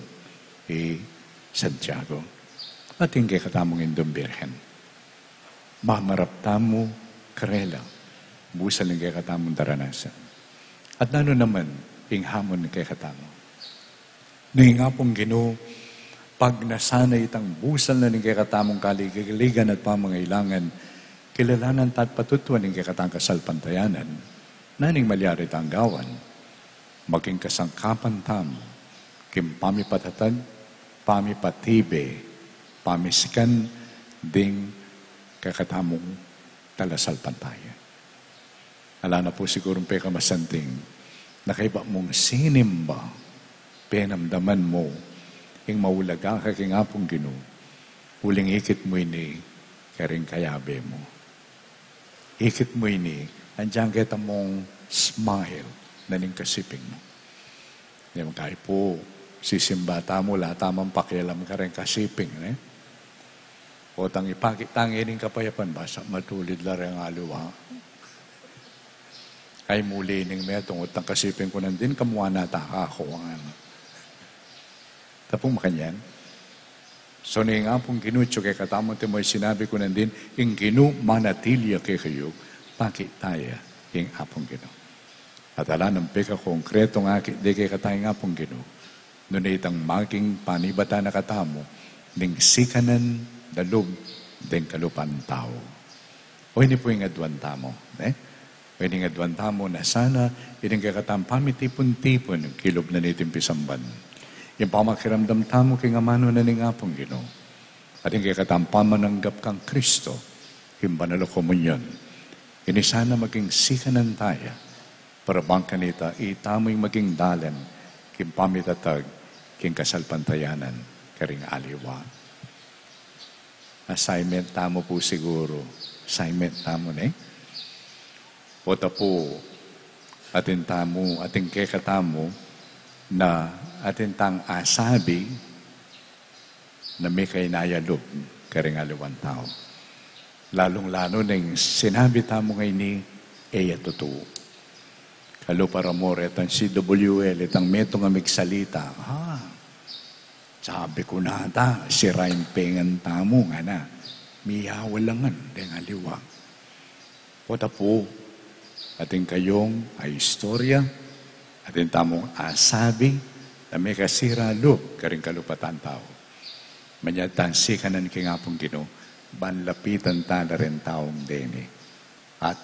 Santiago. At yung kay katamong Indong Birhen. Mamarap tamo, karela, busal yung kay katamong daranasan. At lalo naman, yung hamon ng kay katamo. Nung nga pong Ginoo, pag nasanay itang busal na ng kay katamong kaligaligan at pamangailangan, kilalanan at patutuan ng kay katang kasalpantayanan, naning malyari tanggawan, maging kasangkapan tamo, kim pamipatatag, pamipatibe, pamisikan, ding kakatamong talasalpantayan. Ala na po sigurong pekamasanting, nakaiba mong sinimba, penamdaman mo, yung maulaga ka king apong Ginoo, huling ikit mo ini, karing kayabe mo. Ikit mo ini, andiyan kita mong smile na ning kasiping mo. Hindi mo kahit po, sisimbata mo, tamang pakialam ka rin kasiping. O tang ipakitang ining kapayapan, basta matulid la rin ang aluwa. Ay muli ning metong utang kasiping ko nandin, kamuha na ako ang ano. Tapong makanyan. So ni nga pong ginutso kay katamang timoy sinabi ko nandin, yung ginu manatilya kay kayo, pakitaya yung apong ginu. At ala ng peka konkreto nga di kay katay nga pong ginu, noon itang maging panibata na katamo, ning sikanan dalub, din kalupan tao. O hindi po yung adwan tamo. O hindi yung adwan tamo na sana, hindi kay katang pamitipon-tipon, kilob na nitin pisamban. Yung pamakiramdam tamo kay nga mano na ning apong Ginoo. At yung kay katampamananggap kang Kristo, yung banalo komunyon. Ini sana maging sikanan tayo, para bang kanita, itamo'y maging dalan, king pamitatag, king kasalpantayanan, karing aliwa. Assignment tamo po siguro. Assignment tamo na Pota po, atin tamo, ating kay katamo, na atin tang asabi na may kainayalog karing aliwan tao. Lalong-lalo ng sinabi tamo ngayon ni Eya totoo. Kalo para mo retang CWL itang meto nga migsalita. Sabi ko na ata, sirain pengan tamo nga na. Miyawalangan ng aliwa. Pota po, ating kayong ay istorya, ating tamong asabi, na may kasiralo karing kalupatan tao. Manyatansi ka ng kingapong Ginoo, banlapitan tala rin taong deni. At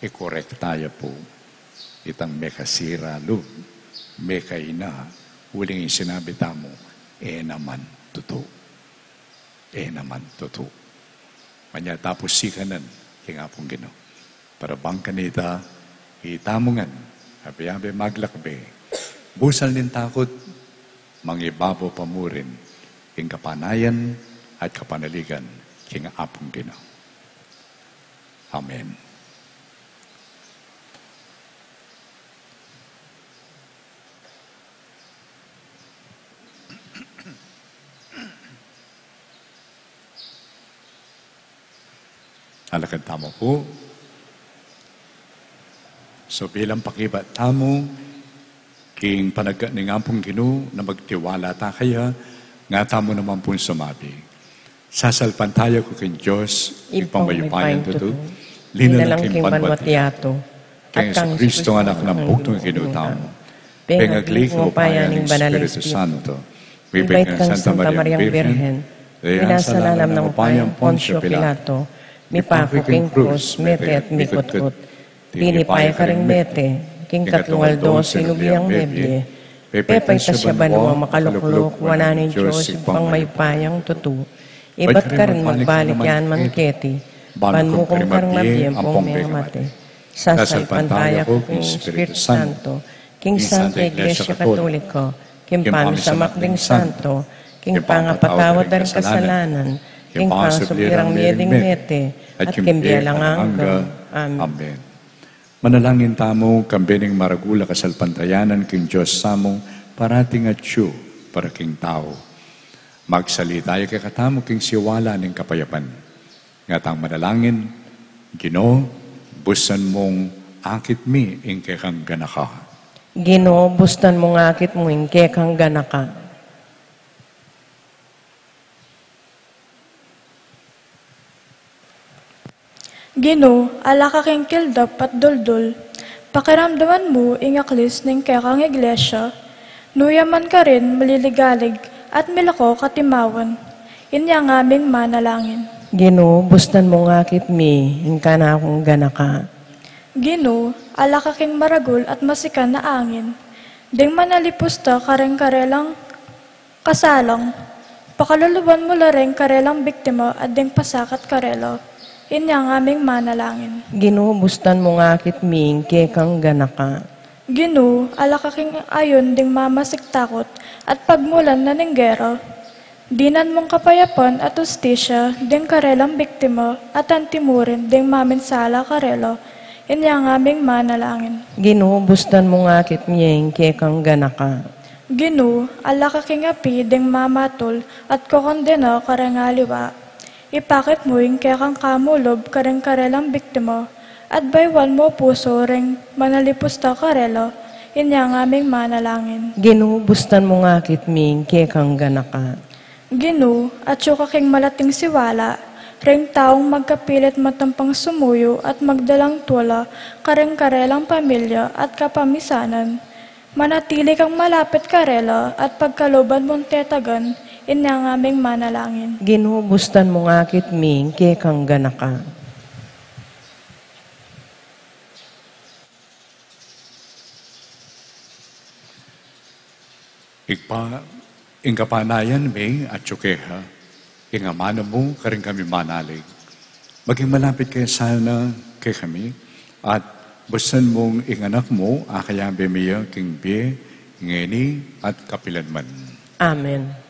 i-correct tayo po, itang may kasiralo, may kaina, huling yung sinabi tamo, naman totoo. Naman totoo. Manyatapos sikanan, kingapong Ginoo. Para bang kanita, itamongan, habi-habi maglakbe, busal din takot, mangibabo pamurin, king kapanayan at kapanaligan, king apong Ginoo. Amen. Alakad tamo po. So bilang pakibat tamo, king panagka ni ngampong Ginoo na magtiwala ta kaya, nga tamo naman po sumabi. Sasalpan tayo ko king Diyos, ipamayupayan tuto, linalang king panwatiyato, king Kristo anak ng bugtong Ginoo tamo. Pengaglik mo payan ng Espiritu Santo, bibig ng Santa Maria Virgen, pinasalalam ng upayang Poncio Pilato, mipako king krus, mete at mikot-kot, pinipay ka ring mete, king katlungal dos, sinubiyang meblye, pepay tasya banwa makaluklok, wana ni Diyos, ipang may payang tutu, iba't ka rin magbalik yan manketi, ban mo kong karang mabiyempong may mate. Sasalpan tayo ko, king Espiritu Santo, king Santa Iglesia Katoliko, king pamisamak ding Santo, king pangapatawad ang kasalanan, king pangsubirang mieding mete, at king biyalang angga. Amen. Manalangin tamo, kambening maragula kasalpantayanan, king Diyos samong, parating at siyo, para king tao. Magsalita kay katamo king siwala ng kapayapan. Ngatang manalangin, Ginoo, busan mong akit mi ing kay kang ganaka. Ginoo, bustan mo nga akit mo ingke kang ganaka. Ginoo, ala ka king kildap at duldul. Pakiramdaman mo ingaklis ng kekang iglesia. Nuyaman ka rin maliligalig at milako katimawan. Inya ng aming manalangin. Ginoo, bustan mo nga akit mi ingka na akong ganaka. Ginoo, ala ka king maragul at masikan na angin. Ding manalipusta kareng karelang kasalang. Pakaluluban mo lareng karelang biktima at ding pasakat karelo. Inya ng aming manalangin. Ginoo, bustan mo nga akit mi ingke kang ganaka. Ginoo, ala ka king ayon ding mamasiktakot at pagmulan na ng gera. Dinan mong kapayapan at ustisya ding karelang biktima at antimurin ding maminsala karelo. Inya ng aming manalangin. Ginoo, bustan mo nga akit mi ingke kang ganaka. Ginoo, ala ka king api ding mamatol at kokondena karengaliwa. Ipakit mo yung kekang kamulob kareng karelang biktima at baywan mo puso ring manalipusta karelo. Inya ng aming manalangin. Ginoo, bustan mo nga akit mi ingke kang ganaka. Ginoo, at ka king malating siwala, ring taong magkapilit matampang sumuyo at magdalang tula, kareng karelang pamilya at kapamisanan. Manatili kang malapit karela at pagkaloban mong tetagan, inya ng aming manalangin. Ginoo, bustan mo nga akit mi ingke kang ganaka. Ing kapanayan may at tsukeha, ing amana mo karing kami manalig. Maging malapit kayo sana kay kami, at busan mong ing anak mo, akayang bimiya king biye, ngeni at kapilanman. Amen.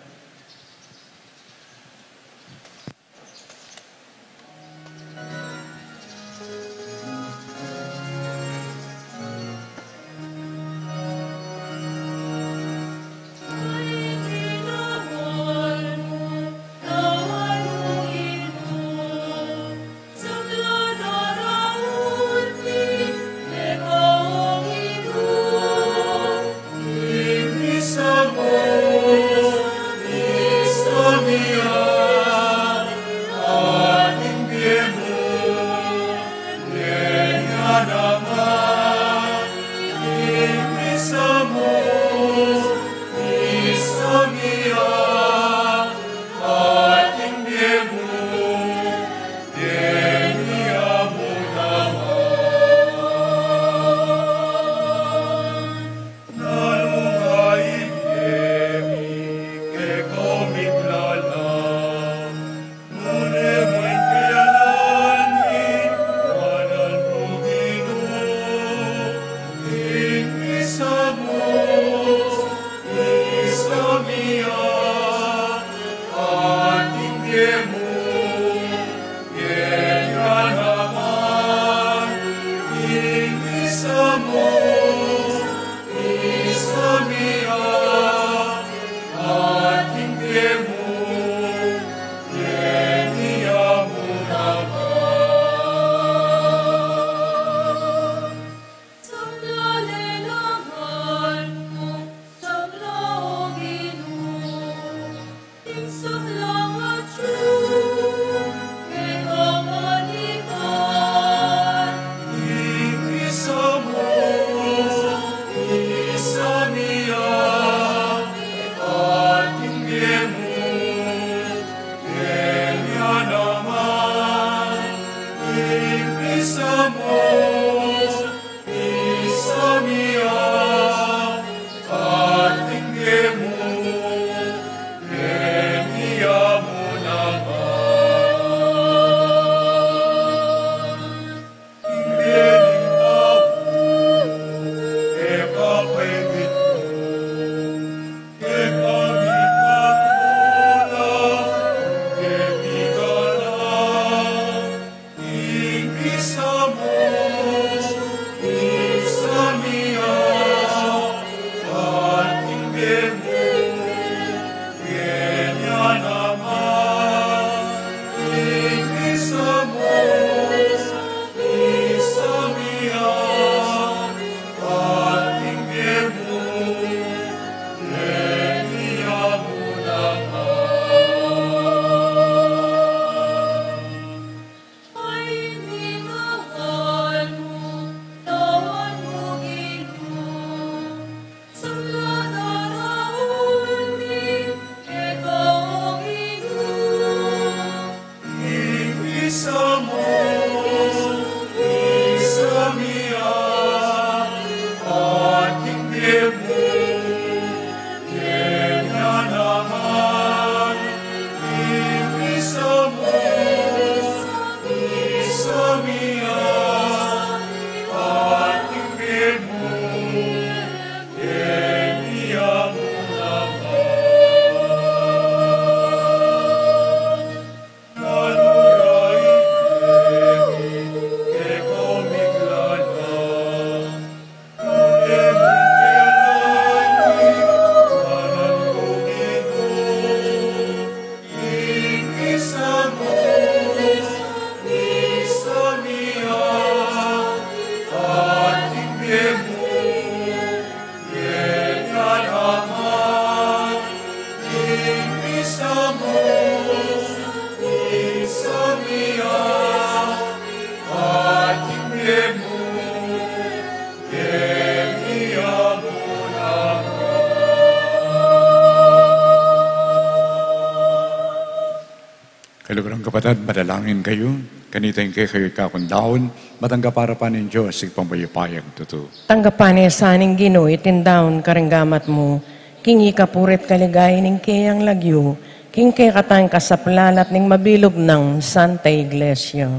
Kalugarang kapatid, madalangin kayo. Kanitang kayo kakundaon, matangga para pa ng Diyos, igpambayapayang totoo. Tanggapani sa aning Ginoo itindaon karenggamat mo, kingi kapurit kaligay ning kayang lagyo, king kay katang kasaplalat ning mabilog ng Santa Iglesia.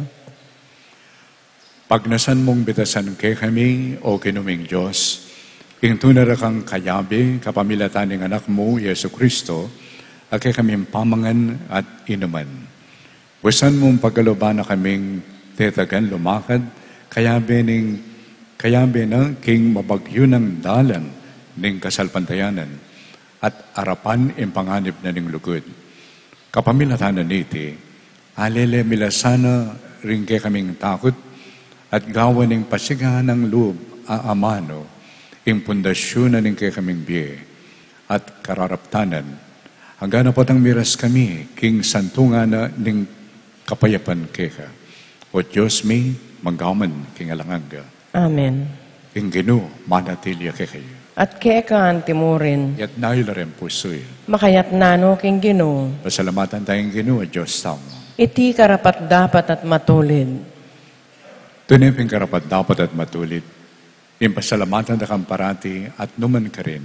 Pagnasan mong bitasan kay kami, o kinuming Diyos, king tunara kang kayabi, kapamilatan ng anak mo, Yesu Kristo, at kay kaming pamangan at inuman. Wasan mong pagkaluban na kaming tetagan lumakad, kayabi na king mabagyo ng dalan ning kasalpantayanan at arapan ang panganib na ning lugod. Kapamilatan na niti, alele milasana rin kay kaming takot at gawa ning pasigahan ng loob aamano, ing pundasyon na ning kay kaming biye at kararaptanan. Hanggang na potang miras kami, king santunga na ning kapayapan keka. O Diyos may manggaman king alanganga. Amen. King Ginoo, manatilya kayo. At keka antimurin, Yat nailaren pusoy. makayat nano king Ginoo, Pasalamatan tayong Ginoo, Diyos tamo. iti karapat dapat at matulid. Tuniping karapat dapat at matulit. Impasalamatan na kang parati at numan ka rin.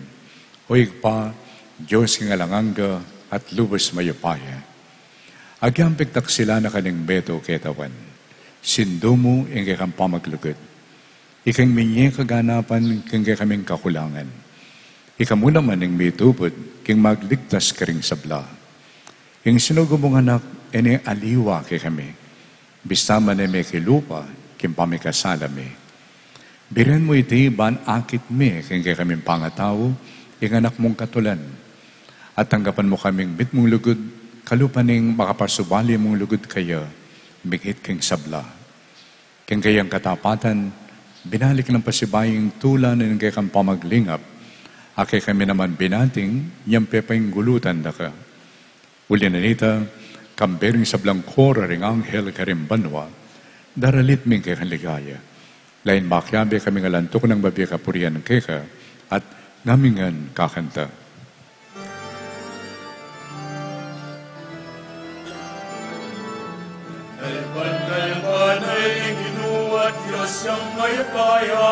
Huwag pa, Diyos king alanganga at lubos mayupaya. Agyang pigtak sila na kaning beto ketawan. Sindo mo ang kang pamaglugod. Ikang minye kaganapan kang kaming kakulangan. Ika mo naman ang mitupod king magligtas ka ring sabla. King sinugo mong anak, ene aliwa kay kami. Bista man may kilupa, king pamikasalami. Biren mo iti ban akit me king kaming pangataw, ing anak mong katulan. At tanggapan mo kaming bit mong lugod, kalupaning makapasubali mong lugod kayo, bigit king sabla. King kayang katapatan, binalik ng pasibaying tula na ng kayang pamaglingap, akay kami naman binating, niyang pepayng gulutan na ka. Uli na nita, kambering sablang kora ring anghel karimbanwa, daralit ming kayang ligaya. Lain makyabe kami ngalantok ng babi kapurian keka, at ngamingan kakanta. Dalban-dalbanay ginuwat Diyos ang may paya,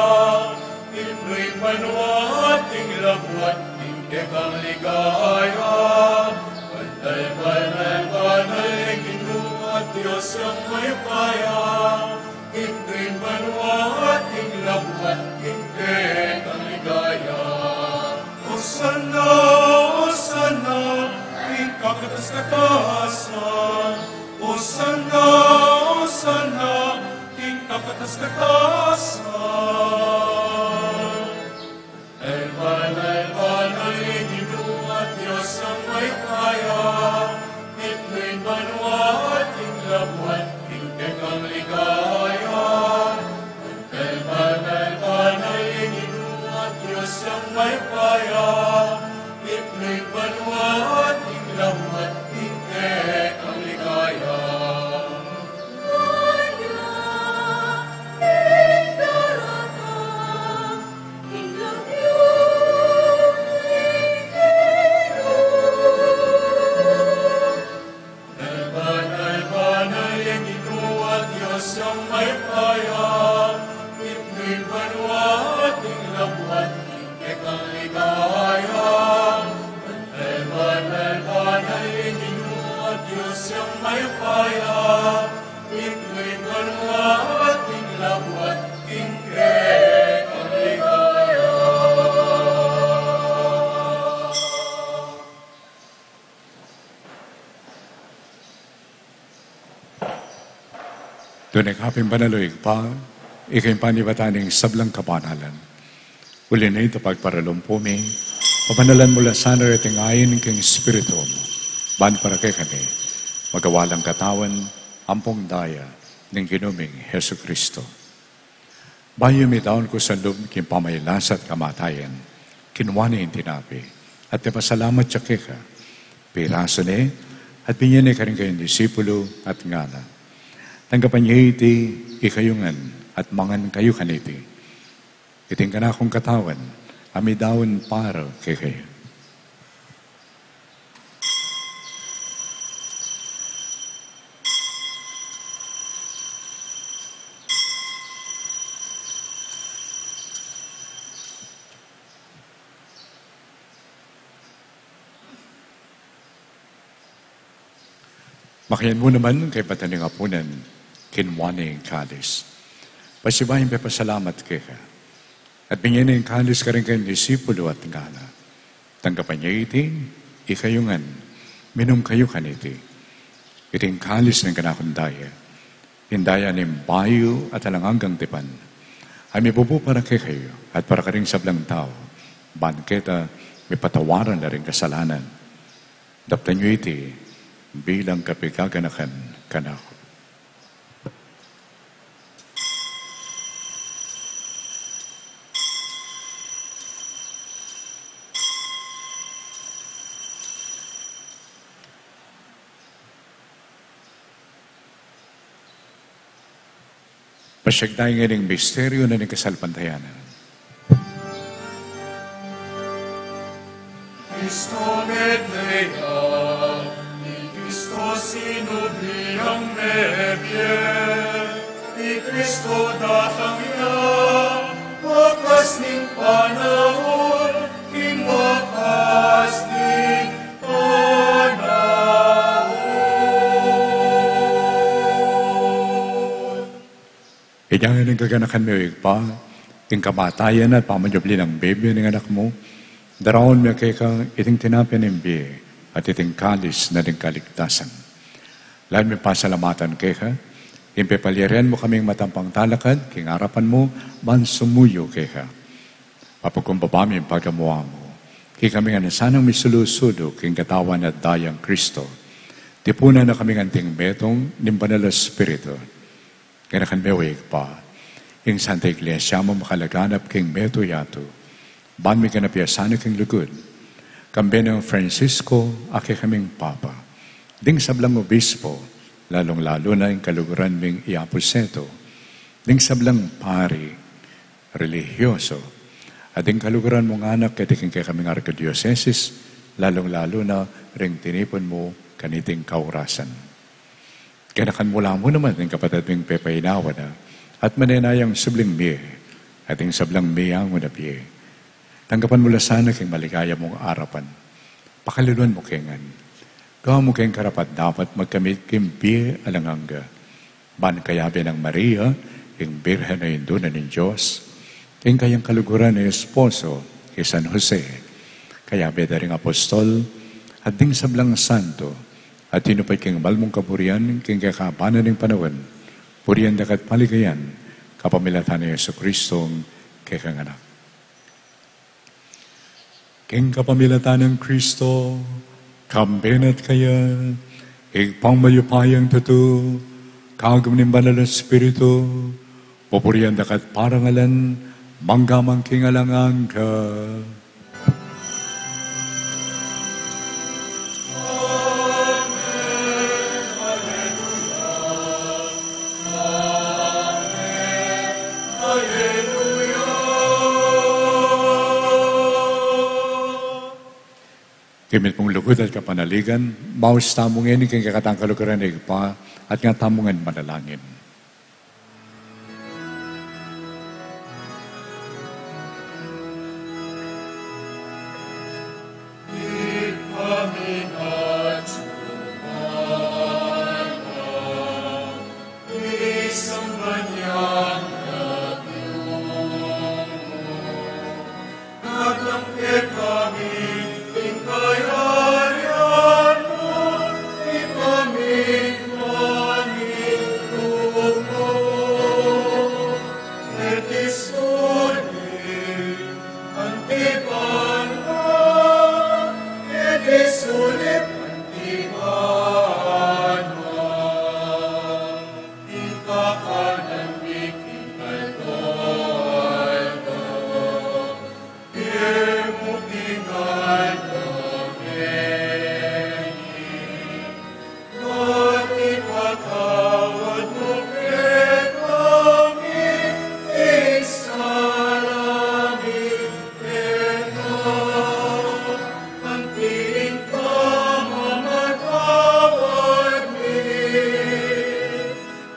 ito'y manuat, ting labwat, ting kekang ligaya. Dalban-dalbanay ginuwat Diyos ang may paya, ito'y manuat, ting labwat, ting kekang ligaya. Osana, Osana, ting kakatas-katasan, Osana, Osana, king kakatas-katasan. Elban, ay ginuat Diyos ang may kaya, itno'y banwa, ting labuan, ting kekang ligaya. Elban, ay ginuat Diyos ang may kaya, itno'y banwa, ting labuan, ting kekang ligaya. Maria, Doon kaping banaloig pa, ikay panibataning sablang kapanalan. Uli na ito pagparalumpo mi, papanalan mula sana rating ayin ng Espiritu mo. Ban para kay kami, magawalang katawan, ampong daya, ng ginuming Heso Kristo. Bayo mi taon ko sa loob king pamaylas at kamatayan, kinwani yung tinapi, at napasalamat siya keka, piraso ni, at pinyane ka rin kayong disipulo at ngana. Tanggapan niya iti, ikayungan, at mangan kayo kaniti. Iting ka na akong katawan, amidawon para kay kayo. Makayan mo naman kay pataning apunan, kinwani ang kalis. Pasibahin pa pasalamat kay ka. At bingyan ang kalis ka rin kayong disipulo at ngana. Tanggapan niya iti, ikayungan, minom kayo kaniti. Iting kalis ng kanakundaya. Hindaya ng bayo at alanganggang tipan. Ay may bubu para kay kayo at para ka rin sablang tao. Banketa, may patawaran na rin kasalanan. Daptan niyo iti, bilang kapigaganakan kanako. Pasyagdahin nga ng misteryo na nagkasalpantayanan. Cristo Medea, Cristo sinubliang nebye, ni Cristo datang niya, wakas ning panahon, king wakas ning panahon. Iyangan ang kaganakan mo pa, king kamatayan at pamanyobli ng bebe ng anak mo, darawon mo kay ka iting tinapya ng biye, at iting kalis na ding kaligtasan. Lahat may pasalamatan kay ka, impepalyaran mo kaming matampang talakad, king arapan mo, man sumuyo kay ka. Papagkumbaba mo yung pagamuha mo, kay kami nga nasanang misulusudo, king katawan at dayang Kristo. Tipunan na kaming anting betong, nimbanal Espiritu. Kaya nakanbewig pa, yung Santa Iglesia mo makalaganap king beto yato, ban mi kanapiasana king lugod, kambe ng Francisco, ake kaming Papa. Ding sablang obispo, lalong-lalo na yung kaluguran ming Iapuseto. Ding sablang pari, religyoso. At ding kaluguran mong anak, katiking kay kaming arkodiosesis, lalong-lalo na ring tinipon mo kaniting kaurasan. Kanakan mula mo naman ng kapatid ming pepainawa na, at manenayang sabling miye, at yung sablang miyang unapiye. Tanggapan mo sana keng maligaya mong arapan. Pakaluluan mo kengan. Gawa mo keng karapat dapat magkamit keng biye alanganga. Ban kayabi ng Maria, keng birhen na indunan ng Diyos, keng kayang kaluguran ng esposo, kay San Jose, kayabi na ring apostol, at ding sablang santo, at tinupay keng balmong kapurian, keng kakabanan ng panawan, purian dakat paligayan, kapamilatan ni Yesu Kristong kekanganak. King kapamilatan ng Kristo, kambenat kaya, igpangmayupayang tuto, kagam ng banal na Espiritu, pupurian dakat parangalan, manggamang kingalangan ka. Kimit mong lugod at kapanaligan, maus tamungin kang kakatang kalukuran na igpa at nga tamungan manalangin. Isulit ang timana, ikakanan bikin kaldo-aldo, imutingan domeni, at ipatawad mo kami, isalami pena, ang piling pamamatawad mi,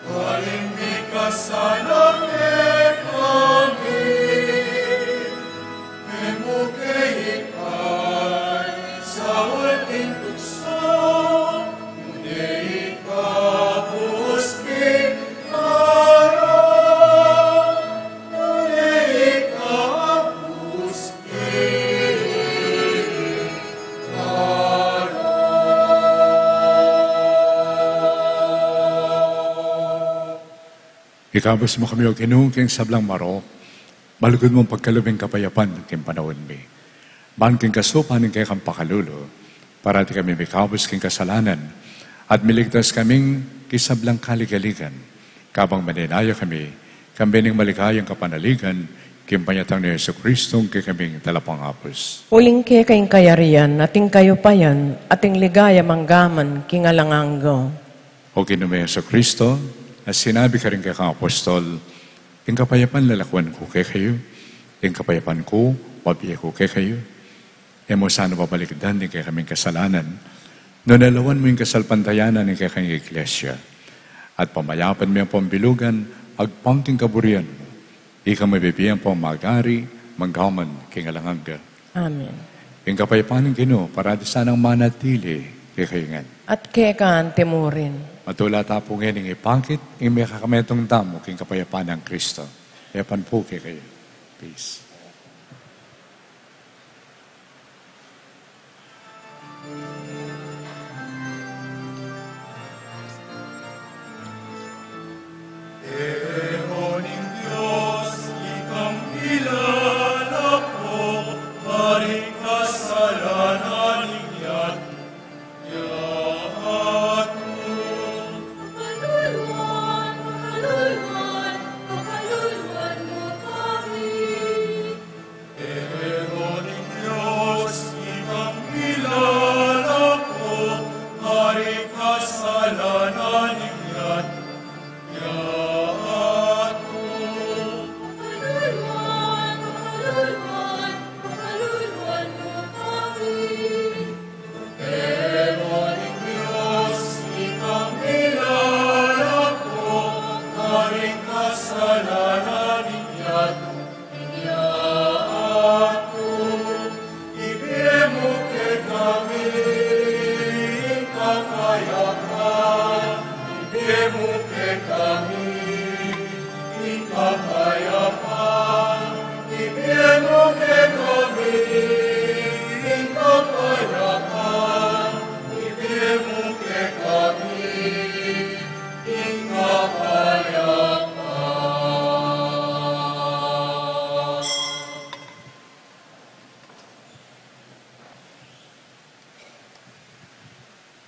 haling di kasalami kami, emukeikan sa ulting tukso, yunei kapus kitara, yunei kapus Ikabos mo kami o kinungking sablang maro, balugod mong pagkalubing kapayapan ng king panahon mi. Ban king kasupan ng kay kang pakalulo, para di kami mikabos king kasalanan, at miligtas kaming kisablang kaligaligan. Kabang maninaya kami ning maligayang kapanaligan, kimpanyatang ni Yesu Kristong kay kaming talapangapos. Uling ke kayong kayarian, ating kayo payan, ating ligaya manggaman, kingalanganggo. O kinume Yesu Kristo, na sinabi ka rin kay kang apostol, yung kapayapan lalakwan ko kay kayo, yung kapayapan ko, wabiya ko kay kayo. E mo sana pabalikdan din kay kaming kasalanan, no nalawan mo yung kasalpantayanan ng kay kang iglesia. At pamayapan mo yung pambilugan, agpangking kaburian mo. Di ka mabibiyang pang magari, manggaman, kingalanganga. Amen. Yung kapayapan ng Ginoo, para di sanang manatili kay kayo nga. At ke kaan timurin. Matula tapo ngayon ng ipangkit, yung may kakametong damo, king kapayapaan ng Kristo. Kayapan po kayo. Peace. Ehoning Diyos, ikang kilala ko, maring kasalanan ninya't yahat mo. Pakaluluan, pakaluluan, pakaluluan mo kami. Ehoning Diyos, ikang kilala ko, maring kasalanan ninya't yahat mo. Pakaluluan, pakaluluan, pakaluluan mo kami. Ehoning Diyos, ikang kilala ko, maring kasalanan ninya't yahat mo. Ibigay mo kay kami kapayapaan, ibigay mo kay kami kapayapaan, ibigay mo kay kami kapayapaan, ibigay mo kay kami kapayapaan.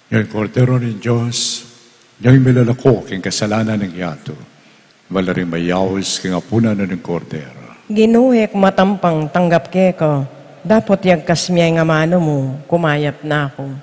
Yung kordero ng Diyos, yung milalako king kasalanan ng yato, wala rin mayawis king apunan ng kordero. Ginuhek matampang tanggap ke ko. Dapat yag kasmiyay nga mano mo, kumayap na ako.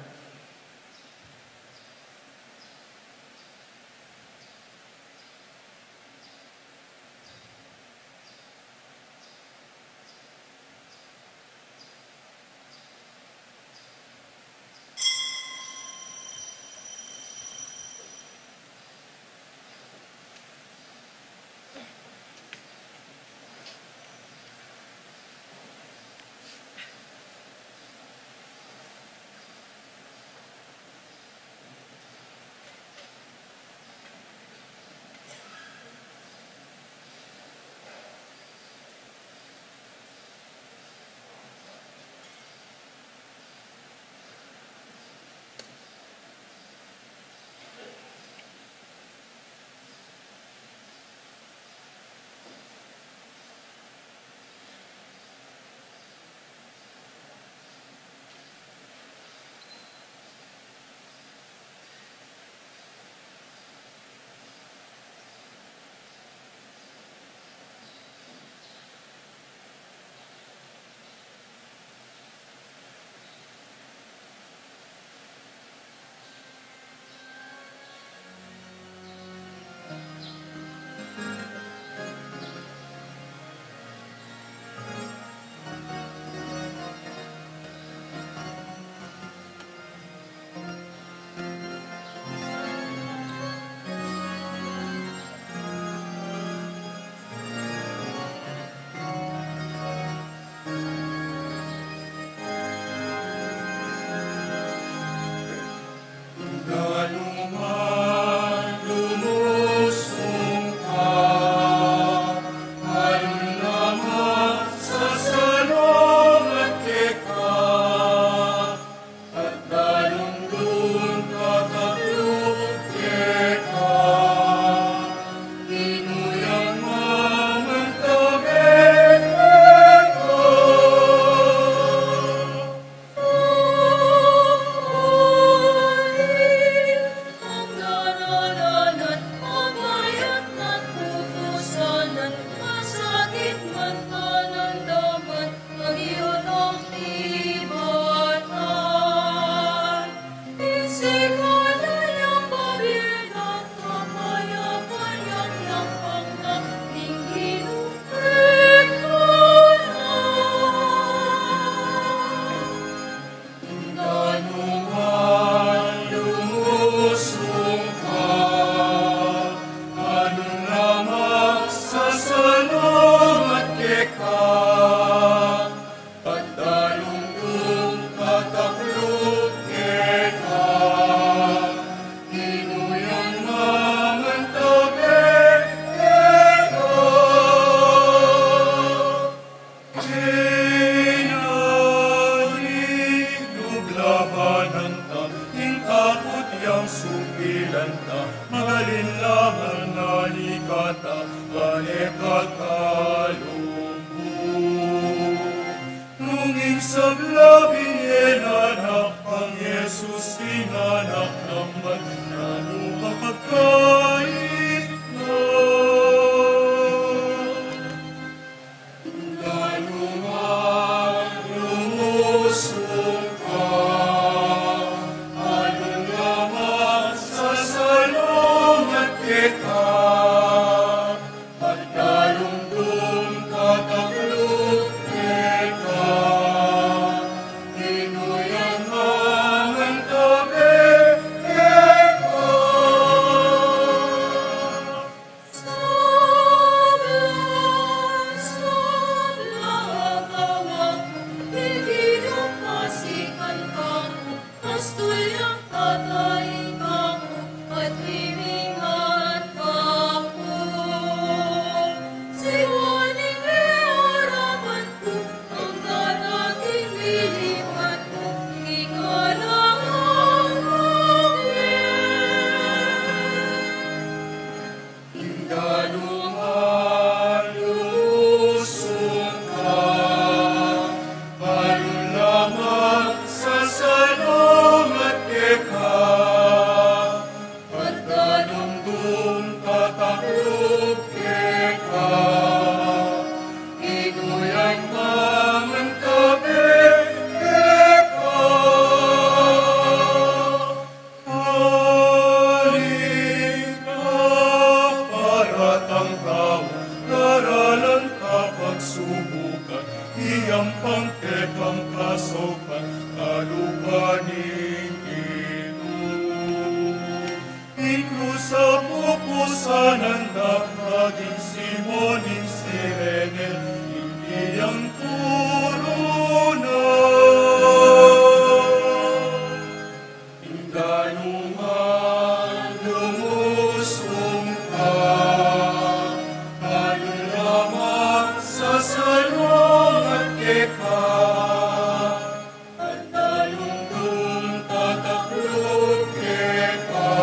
kalupaning ito. Ikrus sa pupusan ng daghaging Simoning Sirene, hindi ang kuruna. Indanuman lumusong ka, ayun lamang sa salong at keka. At talong tataklog keka,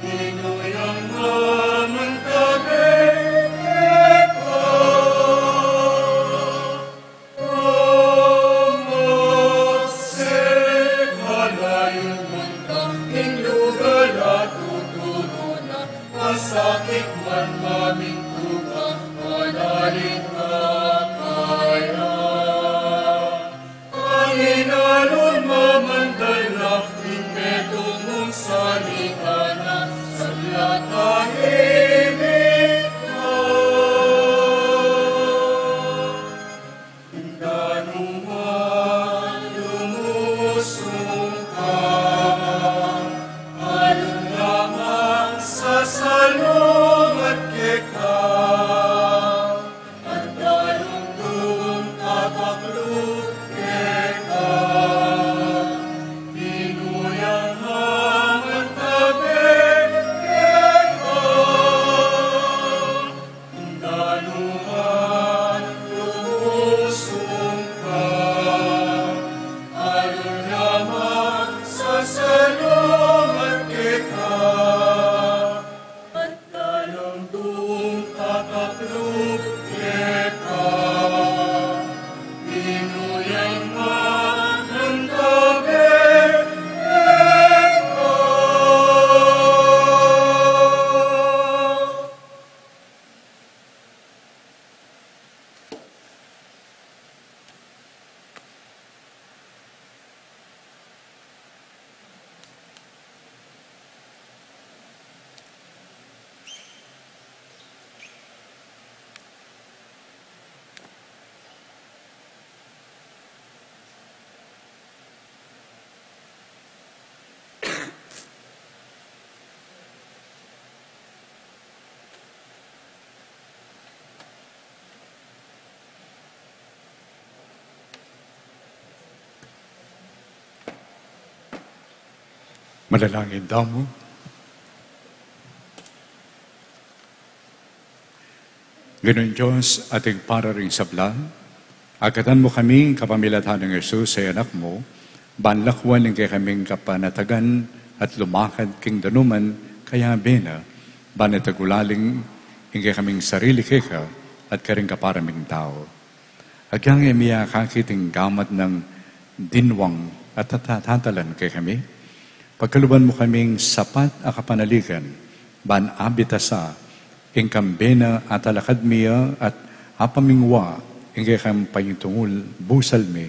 inuyang naman tabi keka. Sakit man maming tuba, manalig ka kaya. Ang inalon mamandalak, impeto mong salikana, sa latahimik ka. Indanuman lumusong ka, alun lamang sa salong at keka. At dalong tataklog keka, pinuyang ang tabi keka. Indanuman lumusong ka, alun lamang sa salong at keka. At dalong tataklog keka, pinuyang ang tabi keka. Manalangin daw mo. Ganoon Diyos, ating para rin sabla, agatan mo kaming kapamilatan ng Jesus sa anak mo, banlakwan ng kay kaming kapanatagan at lumakad king danuman, kaya bena, banatagulaling ng kay kaming sarili keka at karing kaparaming tao. Agyang emiya kakiting gamat ng dinwang at tatatalan kay kami, pagkaluban mo kaming sapat a kapanaligan, ban abitasa, ing kambena at alakad miya at apamingwa, ing kayang payintungul busal mi,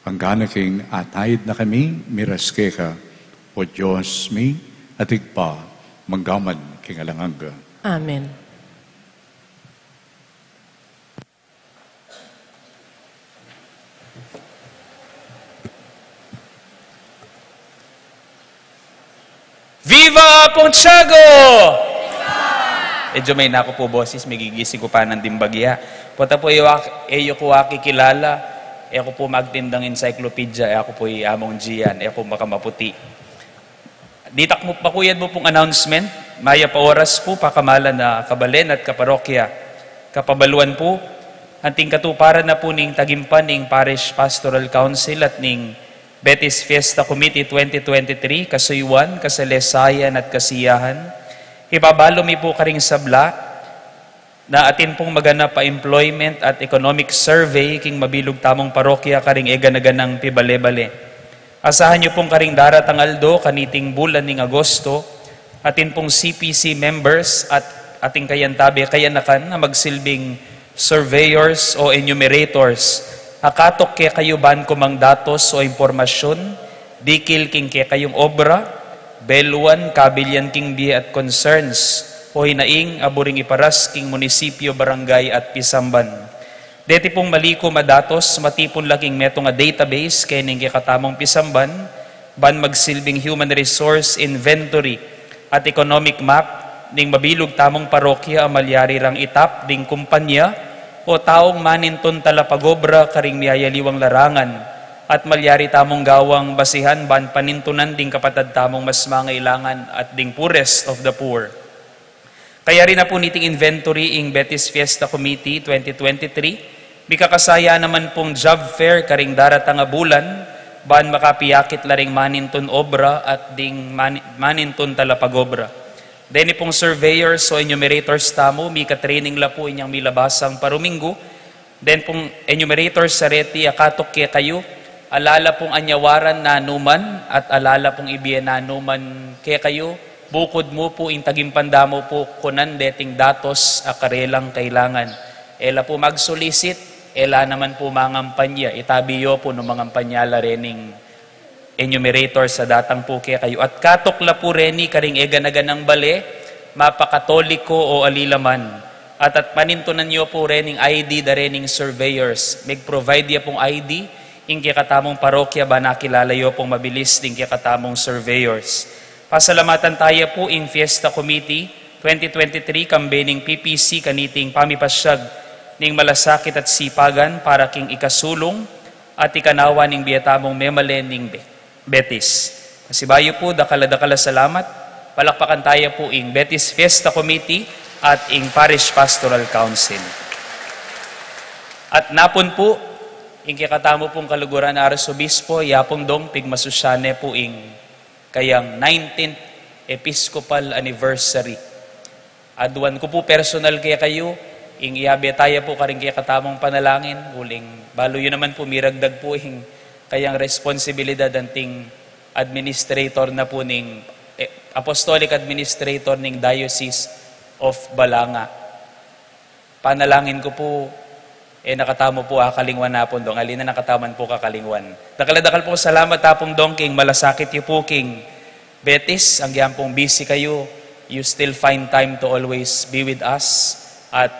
ang gana king atayid na kami, miras keka, o Diyos mi, atig pa, manggaman king alanganga. Amen. Viva Pontiago! Medyo may nako po boses, may gigising ko pa ng dimbagya. Pota po eyo ko kilala, ako po magtindang encyclopedia, ako po among Gian, ako makamaputi. Ditak mo pakuyad mo pong announcement, maya pa oras po, pakamala na kabalen at kaparokya. Kapabaluan po, anting katuparan na po ning tagimpan ning Parish Pastoral Council at ning Betis Fiesta Committee 2023, kasuywan, kasalesayan at kasiyahan. Ibabalo mi po karing sabla na atin pong maganap pa employment at economic survey king mabilog tamong parokya karing eganaganang pibale-bale. Asahan nyo pong karing daratang aldo kaniting bulan ning Agosto, atin pong CPC members at ating kayantabi kayanakan na magsilbing surveyors o enumerators. Akatok kaya kayo ban kumang datos o impormasyon, dikil king kaya kayong obra, beluan, kabilyan king biya at concerns, o hinaing aburing iparas king munisipyo, barangay at pisamban. Deti pong maliko madatos, matipon laging meto nga database, kaya ning katamong pisamban, ban magsilbing human resource inventory at economic map, ning mabilog tamong parokya amalyari rang itap, ding kumpanya, o taong maninton talapagobra karing miyayaliwang larangan, at malyari tamong gawang basihan ban panintunan ding kapatad tamong mas mangailangan at ding poorest of the poor. Kaya rin na po niting inventory ing Betis Fiesta Committee 2023, mikakasaya naman pong job fair karing daratang nga bulan, ban makapiyakit laring maninton obra at ding maninton talapagobra. Deni pong surveyors o enumerators tamo, mika-training la po inyang milabasang paruminggo. Den pong enumerators sa reti akatok kaya kayo, alala pong anyawaran na numan at alala pong ibiyan na numan kaya kayo, bukod mo po ing tagimpandamo po kunan deting datos akarelang kailangan. Ela po mag-solicit, ela naman po mangampanya, itabiyo po no mangampanyala rening enumerator sa datang po kaya kayo. At katok la po reni karing eganaganang bale, mapakatoliko o alilaman. At panintunan nyo po rening ID da rening surveyors. Mag-provide ya pong ID, ing katamong parokya ba nakilala yo pong mabilis ding katamong surveyors. Pasalamatan tayo po ing Fiesta Committee 2023 kambening PPC kaniting pamipasyag ning malasakit at sipagan para king ikasulong at ikanawa ning biyatamong memalen ning Betis. Kasibayo po, dakala-dakala salamat. Palakpakan tayo po ing Betis Fiesta Committee at ing Parish Pastoral Council. At napon po, ing kakatamo pong kaluguran na Arsobispo, yapong dong pigmasusyane po ing kayang 19th Episcopal Anniversary. Aduan ko po personal kaya kayo, ing iabe tayo po karing kaya katamong panalangin, uling balo yun naman po miragdag po ing kayang responsibilidad anting administrator na po ning apostolic administrator ning Diocese of Balanga. Panalangin ko po, nakatamo po kakalingwan na po dong. Alina nakataman po kakalingwan. Dakal po salamat tapong dong king malasakit yu po king Betis. Ang yan pong busy kayo. You still find time to always be with us. At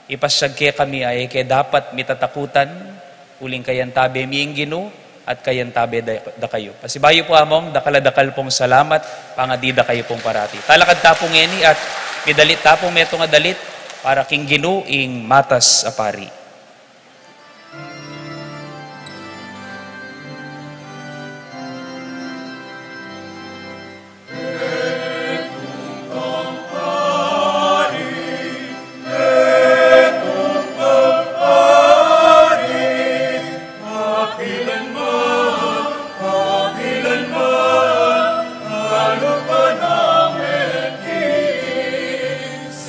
ipasyag kaya kami ay kaya dapat mitatakutan. Uling kayan tabi miying Ginoo at kayan tabi da kayo. Pasibayo po among dakal pong salamat. Pangadida kayo pong parati. Talakad tapong eni at midalit tapong meto nga dalit para king Ginoo ing matas apari.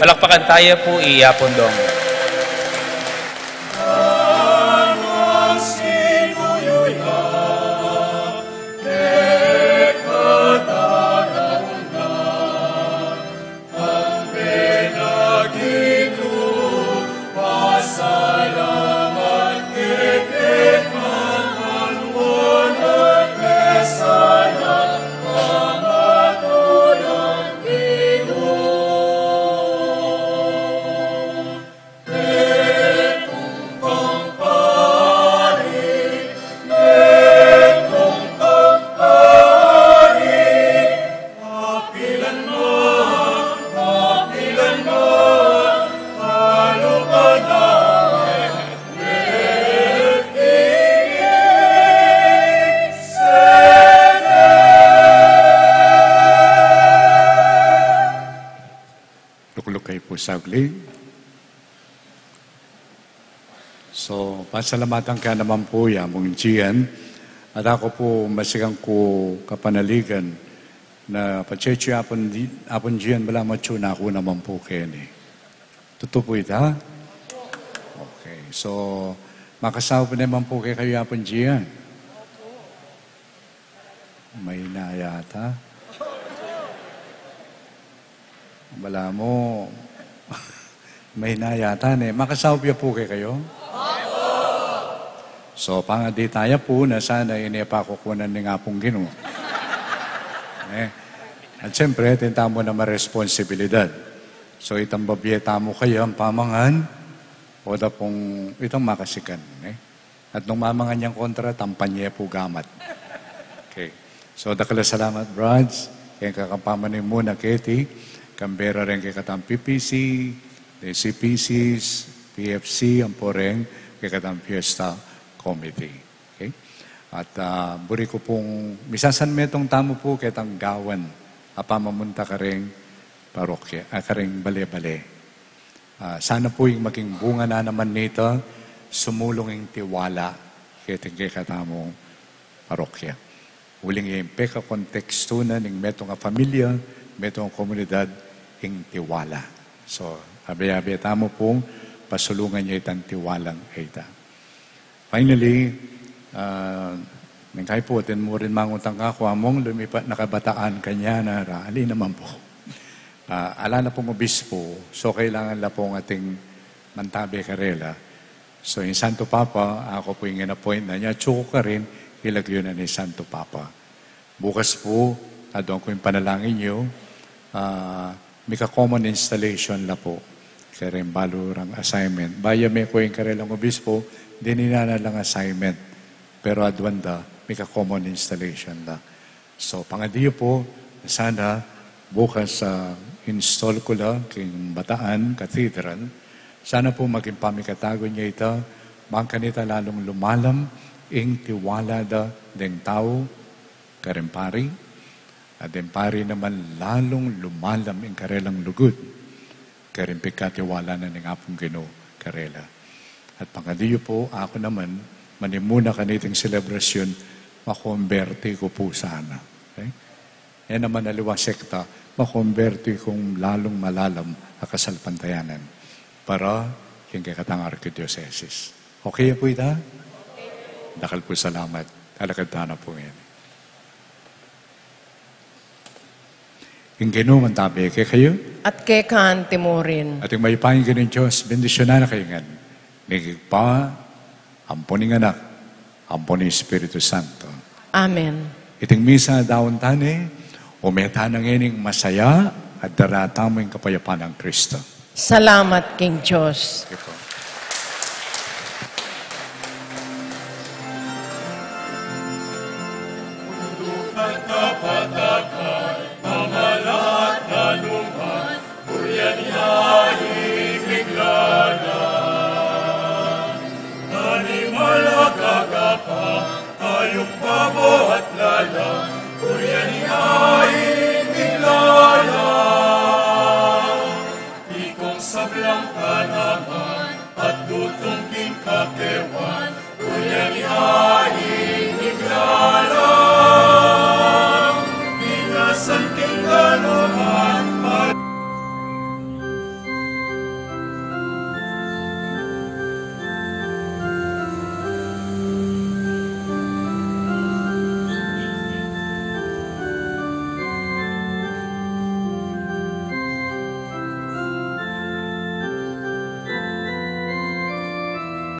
Palakpakan tayo po iyapon dong. Sagli. So, pasalamatan ka naman po mong Gian. At ako po masigang ko kapanaligan na pachechi apon Gian bala macho na ako naman po kene. Totoo po ita? Okay. So, makasawa po naman po kayo apon Gian. May na yata. Bala mo may nayata makasawpya po kayo? So, pangadi tayo po na sana inipakukunan ni nga pong Ginoo. At siyempre, tinta mo na maresponsibilidad. So, itambabiyeta mo kayo ang pamangan, O da pong itong makasikan. At nung mamangan niyang kontra, tampanye po gamat. Okay. So, dakala salamat, Brads. Kaya kakapamanin muna, Katie. Kambera rin kay katang PPC, CPCs, PFC, ang poreng kay katang Fiesta Committee. Okay? At buri ko pong, misasan metong tamo po kay tang gawan. Apamamunta ka rin parokya, ka rin bale-bale. Sana po yung maging bunga na naman nito, sumulong yung tiwala kay katamong parokya. Uling yung peka konteksto na ng metong pamilya, metong komunidad, yung tiwala. So, abi-abi tamo pong pasulungan niya itang tiwalang ita. Finally, nangkay po, mo rin mangutang kako among lumipat nakabataan kanya na rali naman po. Ala na pong obispo, so kailangan na pong ating Mantabe Karela. So yung Santo Papa, ako po yung in-appoint na niya, tsuko ka rin, ilagyo na ni Santo Papa. Bukas po, doon ko yung panalangin niyo, may ka-common installation na po. Kaya rin balurang assignment. Baya may ko yung karelang obispo, dininana lang assignment. Pero adwanda, may ka-common installation na. So pangadiyo po, sana bukas install ko lang king Bataan Cathedral. Sana po maging pamikatago niya ito, magkanita lalong lumalam, ing tiwala da deng tao, karimpari, at deng pari naman lalong lumalam ing karelang lugod, karimpik katiwala na ng apong Ginoo karela. At pangadiyo po, ako naman, manimuna kaniting selebrasyon, makonverti ko po sana. Okay? Yan naman aliwa sekta, makonverti kong lalong malalam ang kasalpantayanan para yung kakatang Archdiocese. Okay po ita? Dakal po salamat. Alakad na po yan. Yung Ginoo mantabi kay kayo. At kay kaante mo rin. At yung may pahinggan ng Diyos, bendisyonan na kayo nga. Nagigpa, amponing anak, amponing Espiritu Santo. Amen. Iting misa daon tani, umeta ng ining masaya at darata mo yung kapayapaan ng Kristo. Salamat, King Diyos. Okay po. Ayong babo at lala, kuya niya